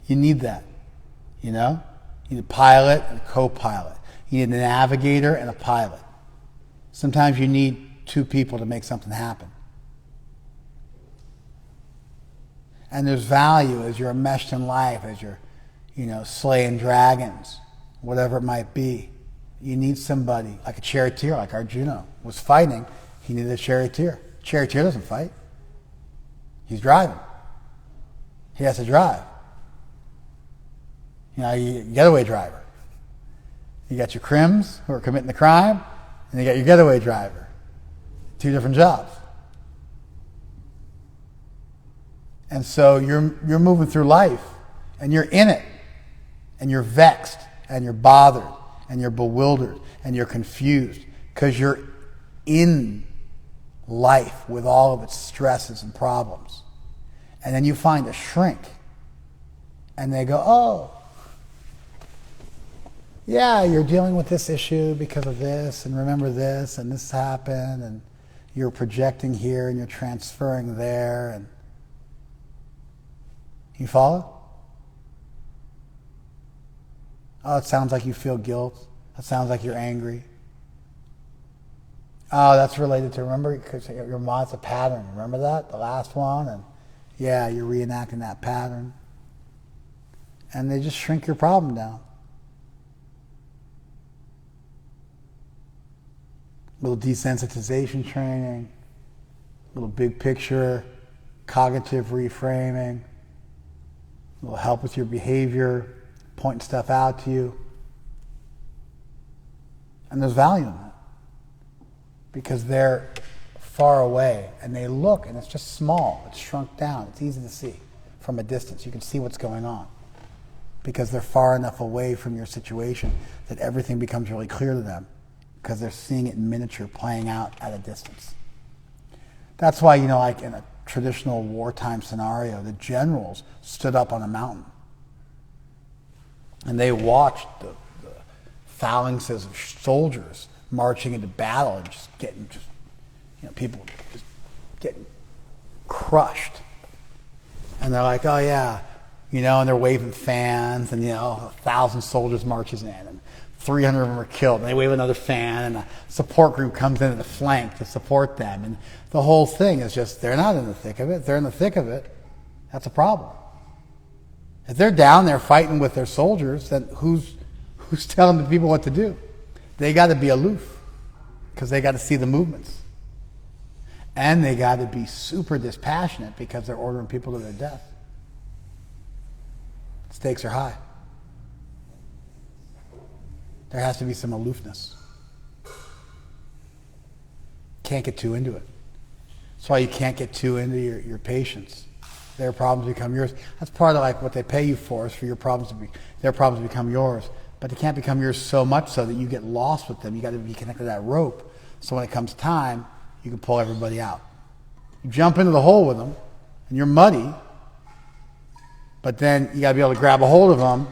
You need that, you know? You need a pilot and a co-pilot. You need a navigator and a pilot. Sometimes you need 2 people to make something happen. And there's value as you're enmeshed in life, as you're, slaying dragons, whatever it might be. You need somebody, like a charioteer, like Arjuna was fighting. He needed a charioteer. Charioteer doesn't fight. He's driving. He has to drive. You getaway driver. You got your crims who are committing the crime, and you got your getaway driver. 2 different jobs. And so you're moving through life, and you're in it, and you're vexed, and you're bothered, and you're bewildered, and you're confused, because you're in life with all of its stresses and problems. And then you find a shrink, and they go, oh, yeah, you're dealing with this issue because of this, and remember this, and this happened, and you're projecting here, and you're transferring there, and you follow? Oh, it sounds like you feel guilt. It sounds like you're angry. Oh, that's related to, remember, because your mind's a pattern. Remember that? The last one? And yeah, you're reenacting that pattern. And they just shrink your problem down. Little desensitization training, little big picture, cognitive reframing, little help with your behavior, pointing stuff out to you. And there's value in that. Because they're far away and they look and it's just small, it's shrunk down, it's easy to see from a distance. You can see what's going on. Because they're far enough away from your situation that everything becomes really clear to them. Because they're seeing it in miniature playing out at a distance. That's why, like in a traditional wartime scenario, the generals stood up on a mountain. And they watched the phalanxes of soldiers marching into battle and people just getting crushed. And they're like, oh yeah, and they're waving fans and, 1,000 soldiers marches in and 300 of them are killed. And they wave another fan and a support group comes in at the flank to support them. And the whole thing is just, they're not in the thick of it. If they're in the thick of it, that's a problem. If they're down there fighting with their soldiers, then who's telling the people what to do? They got to be aloof because they got to see the movements. And they got to be super dispassionate because they're ordering people to their death. Stakes are high. There has to be some aloofness. Can't get too into it. That's why you can't get too into your patients. Their problems become yours. That's part of like what they pay you for, is for their problems to become yours. But they can't become yours so much so that you get lost with them. You got to be connected to that rope, so when it comes time, you can pull everybody out. You jump into the hole with them, and you're muddy, but then you got to be able to grab a hold of them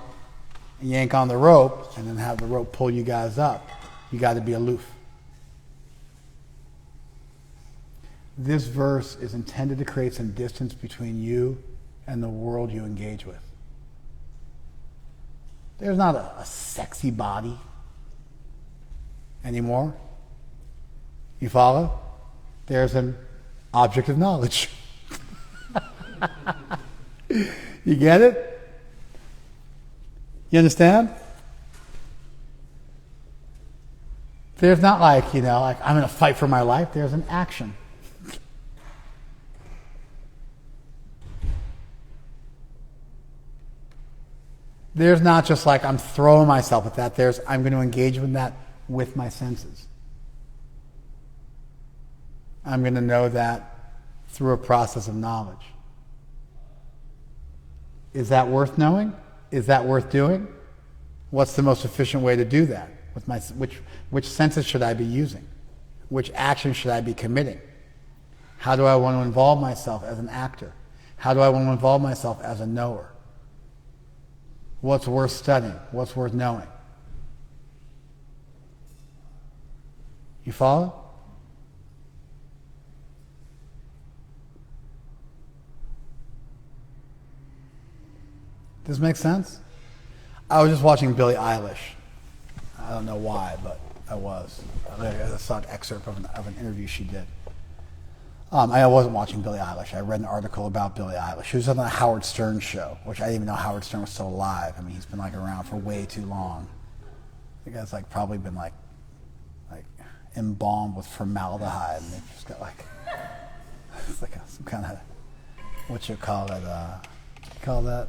and yank on the rope, and then have the rope pull you guys up. You got to be aloof. This verse is intended to create some distance between you and the world you engage with. There's not a sexy body anymore. You follow? There's an object of knowledge. You get it? You understand? There's not like, like I'm going to fight for my life. There's an action. There's not just like I'm throwing myself at that. There's I'm going to engage with that with my senses. I'm going to know that through a process of knowledge. Is that worth knowing? Is that worth doing? What's the most efficient way to do that? With my which senses should I be using? Which action should I be committing? How do I want to involve myself as an actor? How do I want to involve myself as a knower? What's worth studying? What's worth knowing? You follow? Does this make sense? I was just watching Billie Eilish. I don't know why, but I was. I saw an excerpt of an interview she did. I wasn't watching Billie Eilish. I read an article about Billie Eilish. She was on the Howard Stern show, which I didn't even know Howard Stern was still alive. I mean, he's been around for way too long. The guy's probably been embalmed with formaldehyde, and they've just got it's some kind of what you call that?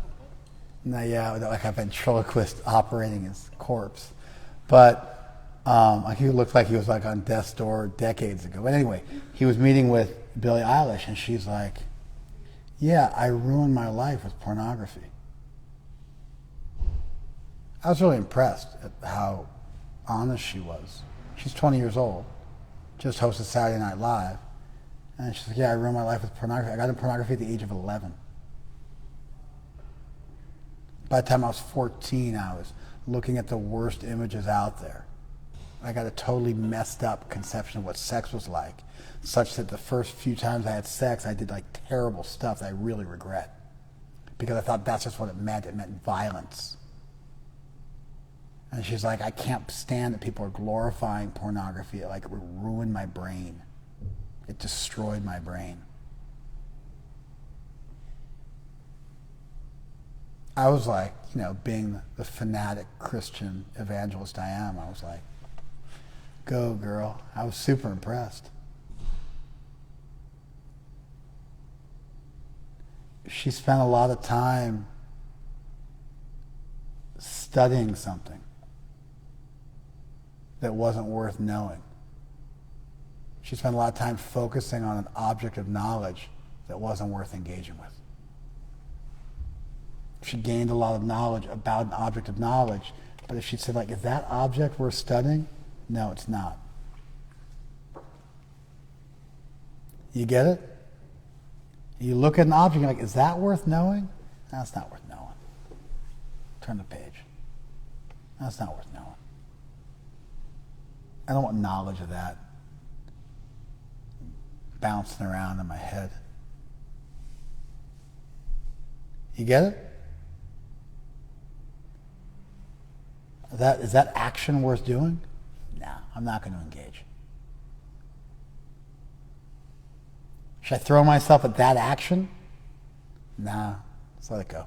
No, yeah, like a ventriloquist operating his corpse. But he looked like he was on death's door decades ago. But anyway, he was meeting with Billie Eilish, and she's like, yeah, I ruined my life with pornography. I was really impressed at how honest she was. She's 20 years old, just hosted Saturday Night Live. And she's like, yeah, I ruined my life with pornography. I got into pornography at the age of 11. By the time I was 14, I was looking at the worst images out there. I got a totally messed up conception of what sex was like, such that the first few times I had sex, I did terrible stuff that I really regret. Because I thought that's just what it meant. It meant violence. And she's like, I can't stand that people are glorifying pornography. It ruined my brain. It destroyed my brain. I was being the fanatic Christian evangelist I am, I was like, go girl. I was super impressed. She spent a lot of time studying something that wasn't worth knowing. She spent a lot of time focusing on an object of knowledge that wasn't worth engaging with. She gained a lot of knowledge about an object of knowledge, but if she said, is that object worth studying? No, it's not. You get it? You look at an object and you're is that worth knowing? That's not worth knowing. Turn the page. That's not worth knowing. I don't want knowledge of that bouncing around in my head. You get it? Is that action worth doing? No, I'm not going to engage. Should I throw myself at that action? Nah, let's let it go.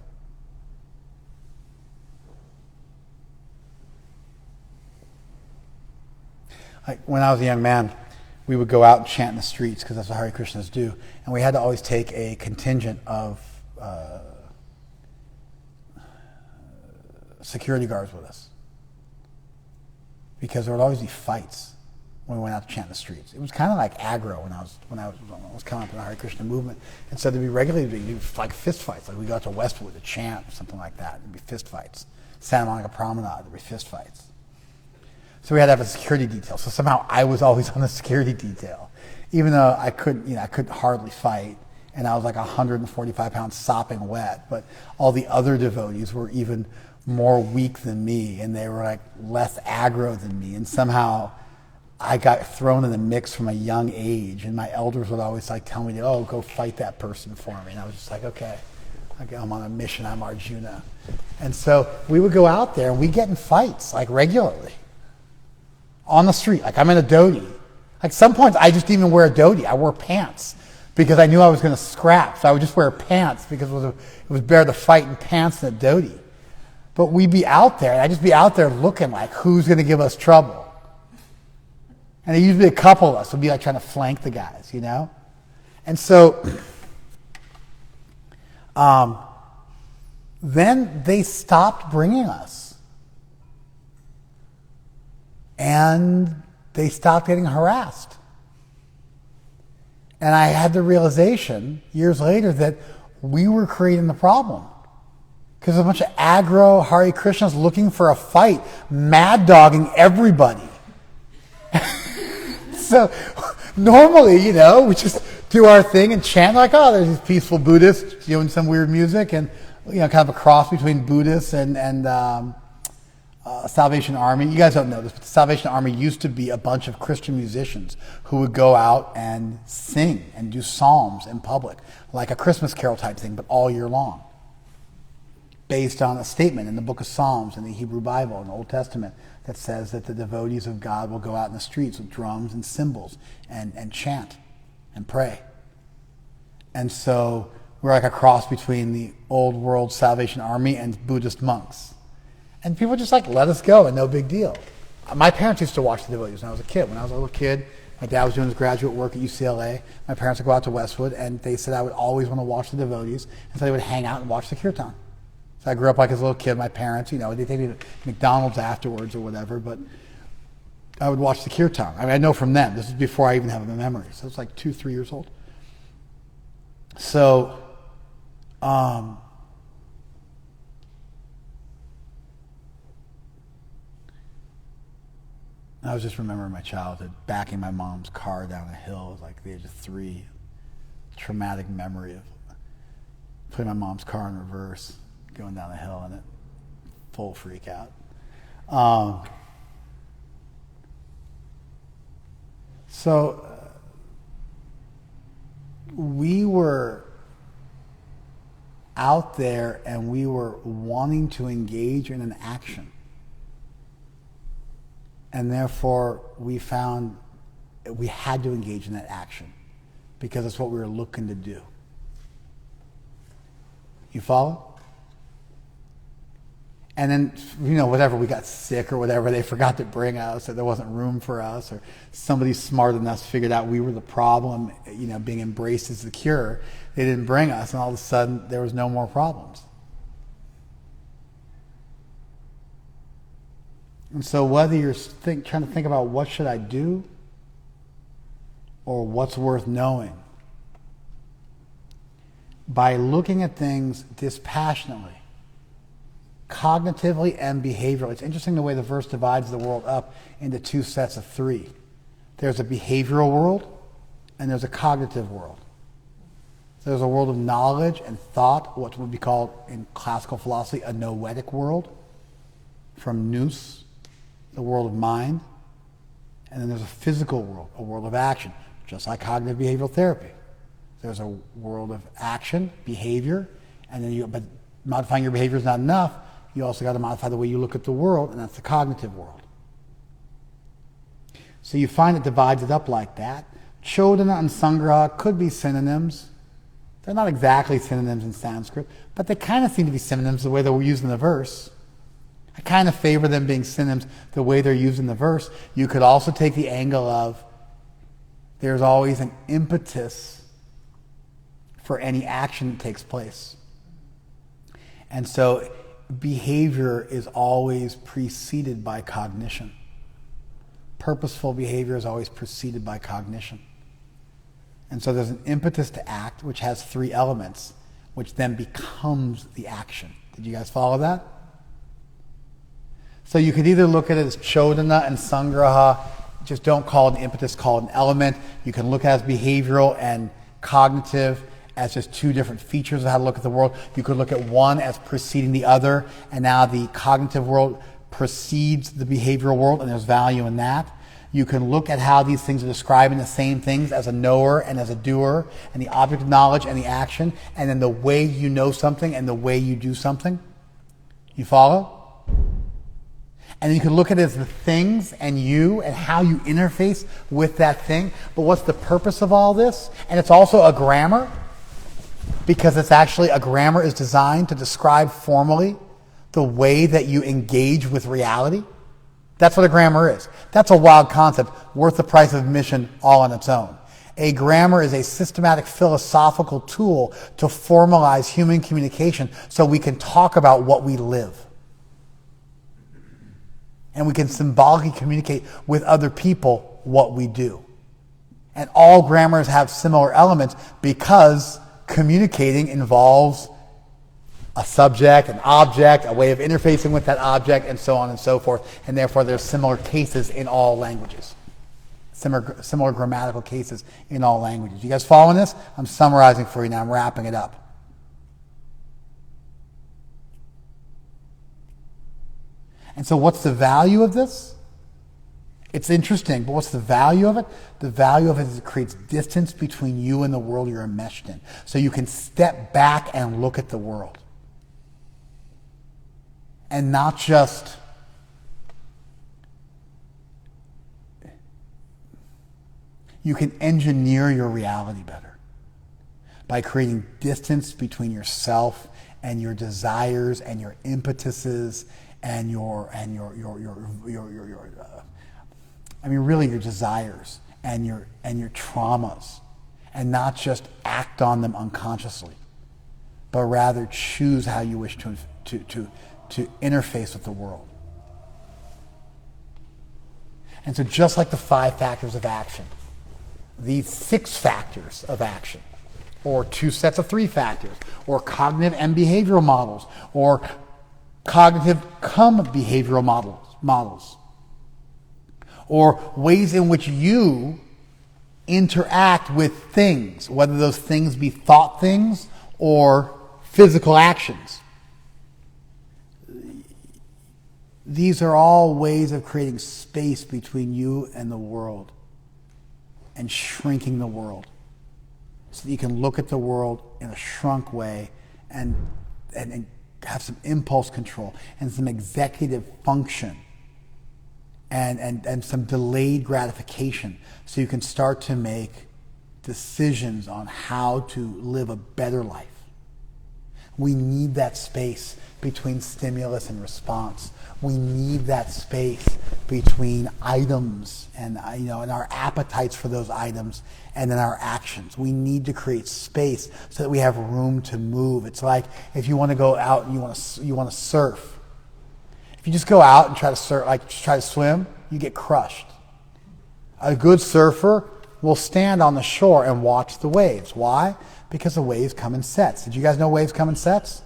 When I was a young man, we would go out and chant in the streets because that's what Hare Krishnas do, and we had to always take a contingent of security guards with us because there would always be fights when we went out to chant in the streets. It was kind of like aggro when I was coming up in the Hare Krishna movement, and so there'd be regularly fist fights. We go out to Westwood to chant or something like that. There'd be fist fights. Santa Monica Promenade, there were fist fights. So we had to have a security detail. So somehow I was always on the security detail, even though I couldn't hardly fight, and I was like 145 pounds sopping wet. But all the other devotees were even more weak than me, and they were like less aggro than me. And somehow I got thrown in the mix from a young age, and my elders would always like tell me, "Oh, go fight that person for me." And I was just like, "Okay, I'm on a mission. I'm Arjuna." And so we would go out there, and we'd get in fights like regularly on the street. Like I'm in a dhoti. Like some points, I just didn't even wear a dhoti. I wore pants because I knew I was going to scrap. So I would just wear pants because it was better to fight in pants than a dhoti. But we'd be out there, and I'd just be out there looking like, who's going to give us trouble? And it usually a couple of us would be like trying to flank the guys, you know? And so then they stopped bringing us. And they stopped getting harassed. And I had the realization years later that we were creating the problem. Because a bunch of aggro Hare Krishnas looking for a fight, mad dogging everybody. So normally, we just do our thing and chant like, oh, there's these peaceful Buddhists doing some weird music, and kind of a cross between Buddhists and Salvation Army. You guys don't know this, but the Salvation Army used to be a bunch of Christian musicians who would go out and sing and do psalms in public, like a Christmas carol type thing, but all year long, based on a statement in the book of Psalms in the Hebrew Bible in the Old Testament that says that the devotees of God will go out in the streets with drums and cymbals and chant and pray. And so we're like a cross between the old world Salvation Army and Buddhist monks. And people just like let us go and no big deal. My parents used to watch the devotees when I was a kid. When I was a little kid, my dad was doing his graduate work at UCLA. My parents would go out to Westwood, and they said I would always want to watch the devotees, and so they would hang out and watch the kirtan. So I grew up like as a little kid. My parents, they take me to McDonald's afterwards or whatever, but I would watch the kirtan. I mean, I know from them. This is before I even have a memory. So it's like 2-3 years old. So, I was just remembering my childhood, backing my mom's car down a hill at like the age of 3. Traumatic memory of putting my mom's car in reverse, going down the hill, and it full freak out. So we were out there and we were wanting to engage in an action. And therefore, we found we had to engage in that action because it's what we were looking to do. You follow? And then, whatever, we got sick or whatever, they forgot to bring us, or there wasn't room for us, or somebody smarter than us figured out we were the problem, being embraced as the cure. They didn't bring us, and all of a sudden, there was no more problems. And so whether you're trying to think about what should I do or what's worth knowing, by looking at things dispassionately, cognitively and behaviorally. It's interesting the way the verse divides the world up into 2 sets of 3. There's a behavioral world and there's a cognitive world. There's a world of knowledge and thought, what would be called in classical philosophy a noetic world, from nous, the world of mind. And then there's a physical world, a world of action, just like cognitive behavioral therapy. There's a world of action, behavior, and then but modifying your behavior is not enough. You also got to modify the way you look at the world, and that's the cognitive world. So you find it divides it up like that. Chodana and Sangraha could be synonyms. They're not exactly synonyms in Sanskrit, but they kind of seem to be synonyms the way they were used in the verse. I kind of favor them being synonyms the way they're used in the verse. You could also take the angle of there's always an impetus for any action that takes place. And so behavior is always preceded by cognition. Purposeful behavior is always preceded by cognition. And so there's an impetus to act, which has 3 elements, which then becomes the action. Did you guys follow that? So you could either look at it as chodana and sangraha, just don't call it an impetus, call it an element. You can look at it as behavioral and cognitive as just two different features of how to look at the world. You could look at one as preceding the other, and now the cognitive world precedes the behavioral world, and there's value in that. You can look at how these things are describing the same things as a knower and as a doer, and the object of knowledge and the action, and then the way you know something and the way you do something. You follow? And you can look at it as the things and you and how you interface with that thing. But what's the purpose of all this? And it's also a grammar, because it's actually a grammar is designed to describe formally the way that you engage with reality. That's what a grammar is. That's a wild concept, worth the price of admission all on its own. A grammar is a systematic philosophical tool to formalize human communication so we can talk about what we live. And we can symbolically communicate with other people what we do. And all grammars have similar elements because communicating involves a subject, an object, a way of interfacing with that object, and so on and so forth. And therefore, there's similar cases in all languages. Similar grammatical cases in all languages. You guys following this? I'm summarizing for you now. I'm wrapping it up. And so what's the value of this? It's interesting, but what's the value of it? The value of it is it creates distance between you and the world you're enmeshed in. So you can step back and look at the world. And not just you can engineer your reality better by creating distance between yourself and your desires and your impetuses and your desires and your traumas, and not just act on them unconsciously, but rather choose how you wish to interface with the world. And so just like the 5 factors of action, these 6 factors of action, or 2 sets of 3 factors, or cognitive and behavioral models, or cognitive cum behavioral models, or ways in which you interact with things, whether those things be thought things or physical actions. These are all ways of creating space between you and the world and shrinking the world so that you can look at the world in a shrunk way and have some impulse control and some executive function and some delayed gratification so you can start to make decisions on how to live a better life. We need that space between stimulus and response. We need that space between items and our appetites for those items and then our actions. We need to create space so that we have room to move. It's like if you want to go out and you want to surf. If you just go out and try to surf, try to swim, you get crushed. A good surfer will stand on the shore and watch the waves. Why? Because the waves come in sets. Did you guys know waves come in sets?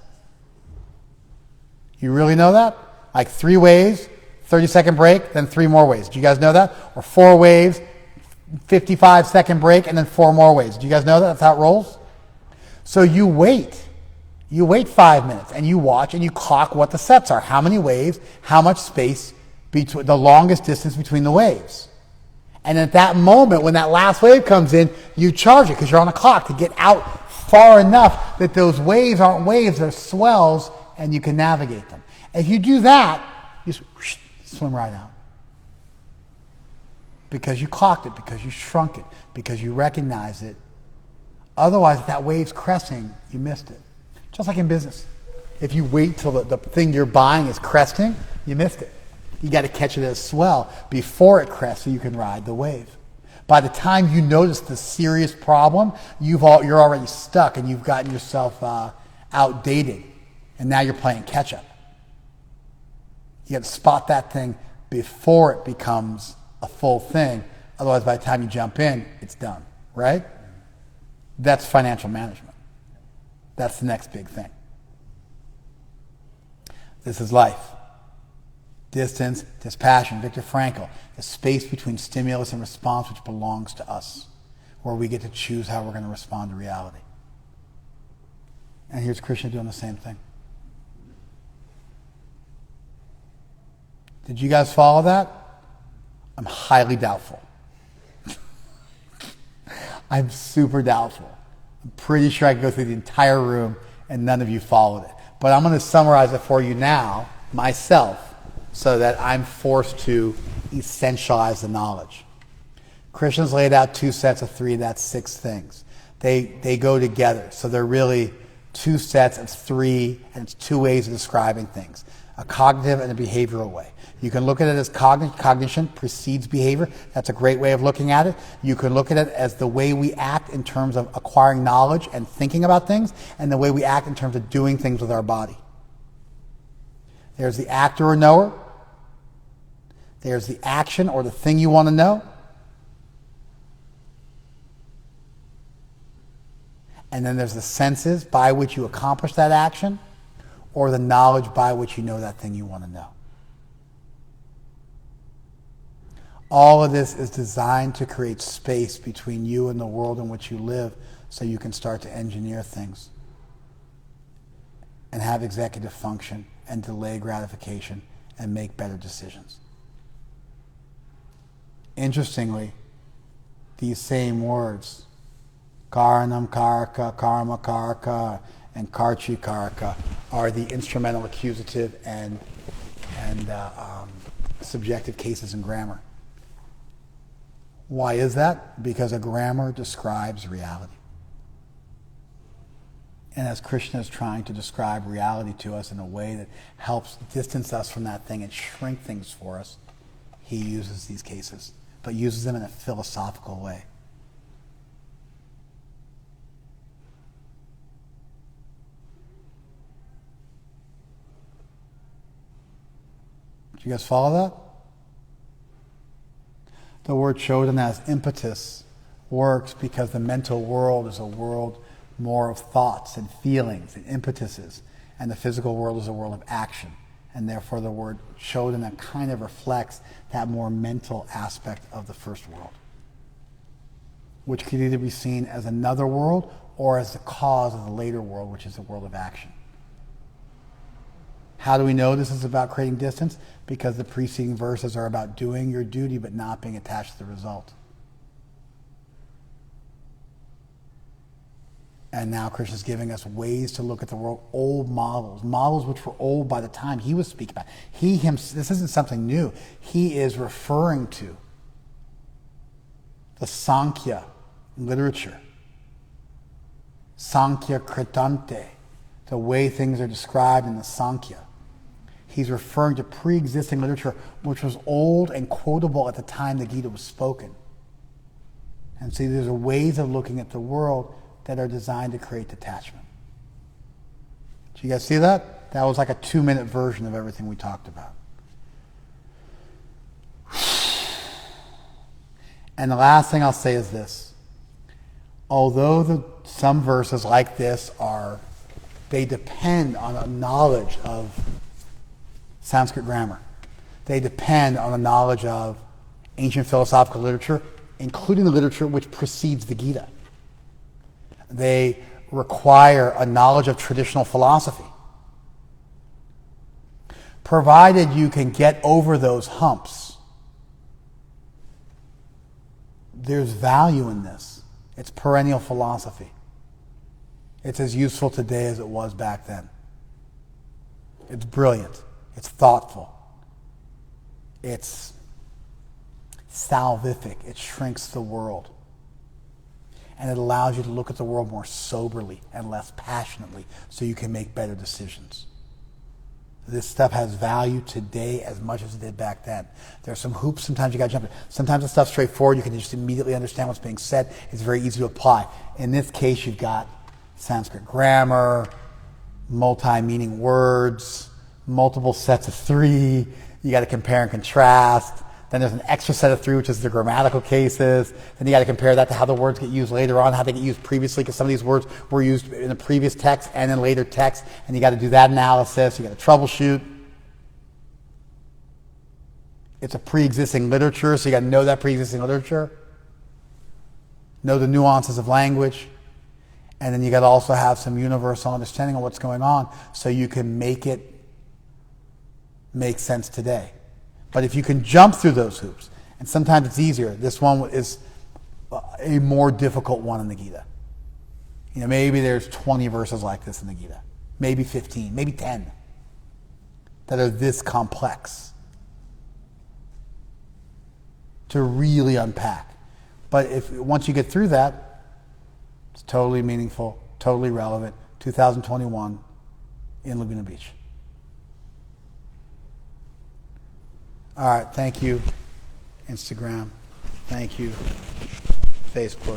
You really know that? Like 3 waves, 30-second break, then 3 more waves. Do you guys know that? Or 4 waves, 55-second break, and then 4 more waves. Do you guys know that? That's how it rolls? So you wait. You wait 5 minutes, and you watch, and you clock what the sets are. How many waves, how much space, between the longest distance between the waves. And at that moment, when that last wave comes in, you charge it because you're on a clock to get out far enough that those waves aren't waves, they're swells, and you can navigate them. If you do that, you just swim right out. Because you clocked it, because you shrunk it, because you recognize it. Otherwise, if that wave's cresting, you missed it. Just like in business. If you wait till the thing you're buying is cresting, you missed it. You got to catch it as swell before it crests so you can ride the wave. By the time you notice the serious problem, you're already stuck and you've gotten yourself outdated. And now you're playing catch up. You got to spot that thing before it becomes a full thing. Otherwise, by the time you jump in, it's done. Right? That's financial management. That's the next big thing. This is life. Distance, dispassion. Viktor Frankl, the space between stimulus and response which belongs to us, where we get to choose how we're going to respond to reality. And here's Krishna doing the same thing. Did you guys follow that? I'm highly doubtful. I'm super doubtful. I'm pretty sure I could go through the entire room and none of you followed it. But I'm going to summarize it for you now, myself, so that I'm forced to essentialize the knowledge. Krishna's laid out 2 sets of 3, that's 6 things. They go together, so they're really 2 sets of 3, and it's 2 ways of describing things. A cognitive and a behavioral way. You can look at it as cognition precedes behavior. That's a great way of looking at it. You can look at it as the way we act in terms of acquiring knowledge and thinking about things, and the way we act in terms of doing things with our body. There's the actor or knower. There's the action or the thing you want to know. And then there's the senses by which you accomplish that action, or the knowledge by which you know that thing you want to know. All of this is designed to create space between you and the world in which you live so you can start to engineer things and have executive function and delay gratification and make better decisions. Interestingly, these same words, karanam karaka, karma karaka, and karchi karaka, are the instrumental accusative and subjective cases in grammar. Why is that? Because a grammar describes reality. And as Krishna is trying to describe reality to us in a way that helps distance us from that thing and shrink things for us, he uses these cases, but uses them in a philosophical way. Do you guys follow that? The word chodana as impetus works because the mental world is a world more of thoughts and feelings and impetuses, and the physical world is a world of action. And therefore the word chodana kind of reflects that more mental aspect of the first world, which could either be seen as another world or as the cause of the later world, which is the world of action. How do we know this is about creating distance? Because the preceding verses are about doing your duty but not being attached to the result. And now Krishna is giving us ways to look at the world, old models which were old by the time he was speaking about. This isn't something new. He is referring to the Sankhya literature, Sankhya Kritante, the way things are described in the Sankhya. He's referring to pre-existing literature which was old and quotable at the time the Gita was spoken. And see, there's ways of looking at the world that are designed to create detachment. Did you guys see that? That was like a 2-minute version of everything we talked about. And the last thing I'll say is this. Although some verses like this they depend on a knowledge of Sanskrit grammar. They depend on a knowledge of ancient philosophical literature, including the literature which precedes the Gita. They require a knowledge of traditional philosophy. Provided you can get over those humps, there's value in this. It's perennial philosophy. It's as useful today as it was back then. It's brilliant. It's thoughtful. It's salvific. It shrinks the world. And it allows you to look at the world more soberly and less passionately so you can make better decisions. This stuff has value today as much as it did back then. There's some hoops sometimes you got to jump in. Sometimes the stuff's straightforward. You can just immediately understand what's being said. It's very easy to apply. In this case, you've got Sanskrit grammar, multi-meaning words, multiple sets of 3. You got to compare and contrast. Then there's an extra set of 3, which is the grammatical cases. Then you got to compare that to how the words get used later on, how they get used previously, because some of these words were used in the previous text and in later text, and you got to do that analysis. You got to troubleshoot. It's a pre-existing literature, so you got to know that pre-existing literature, know the nuances of language, and then you got to also have some universal understanding of what's going on so you can make it make sense today. But if you can jump through those hoops, and sometimes it's easier. This one is a more difficult one in the Gita. Maybe there's 20 verses like this in the Gita, maybe 15, maybe 10 that are this complex to really unpack. But once you get through that, it's totally meaningful, totally relevant. 2021 in Laguna Beach. All right, thank you, Instagram. Thank you, Facebook.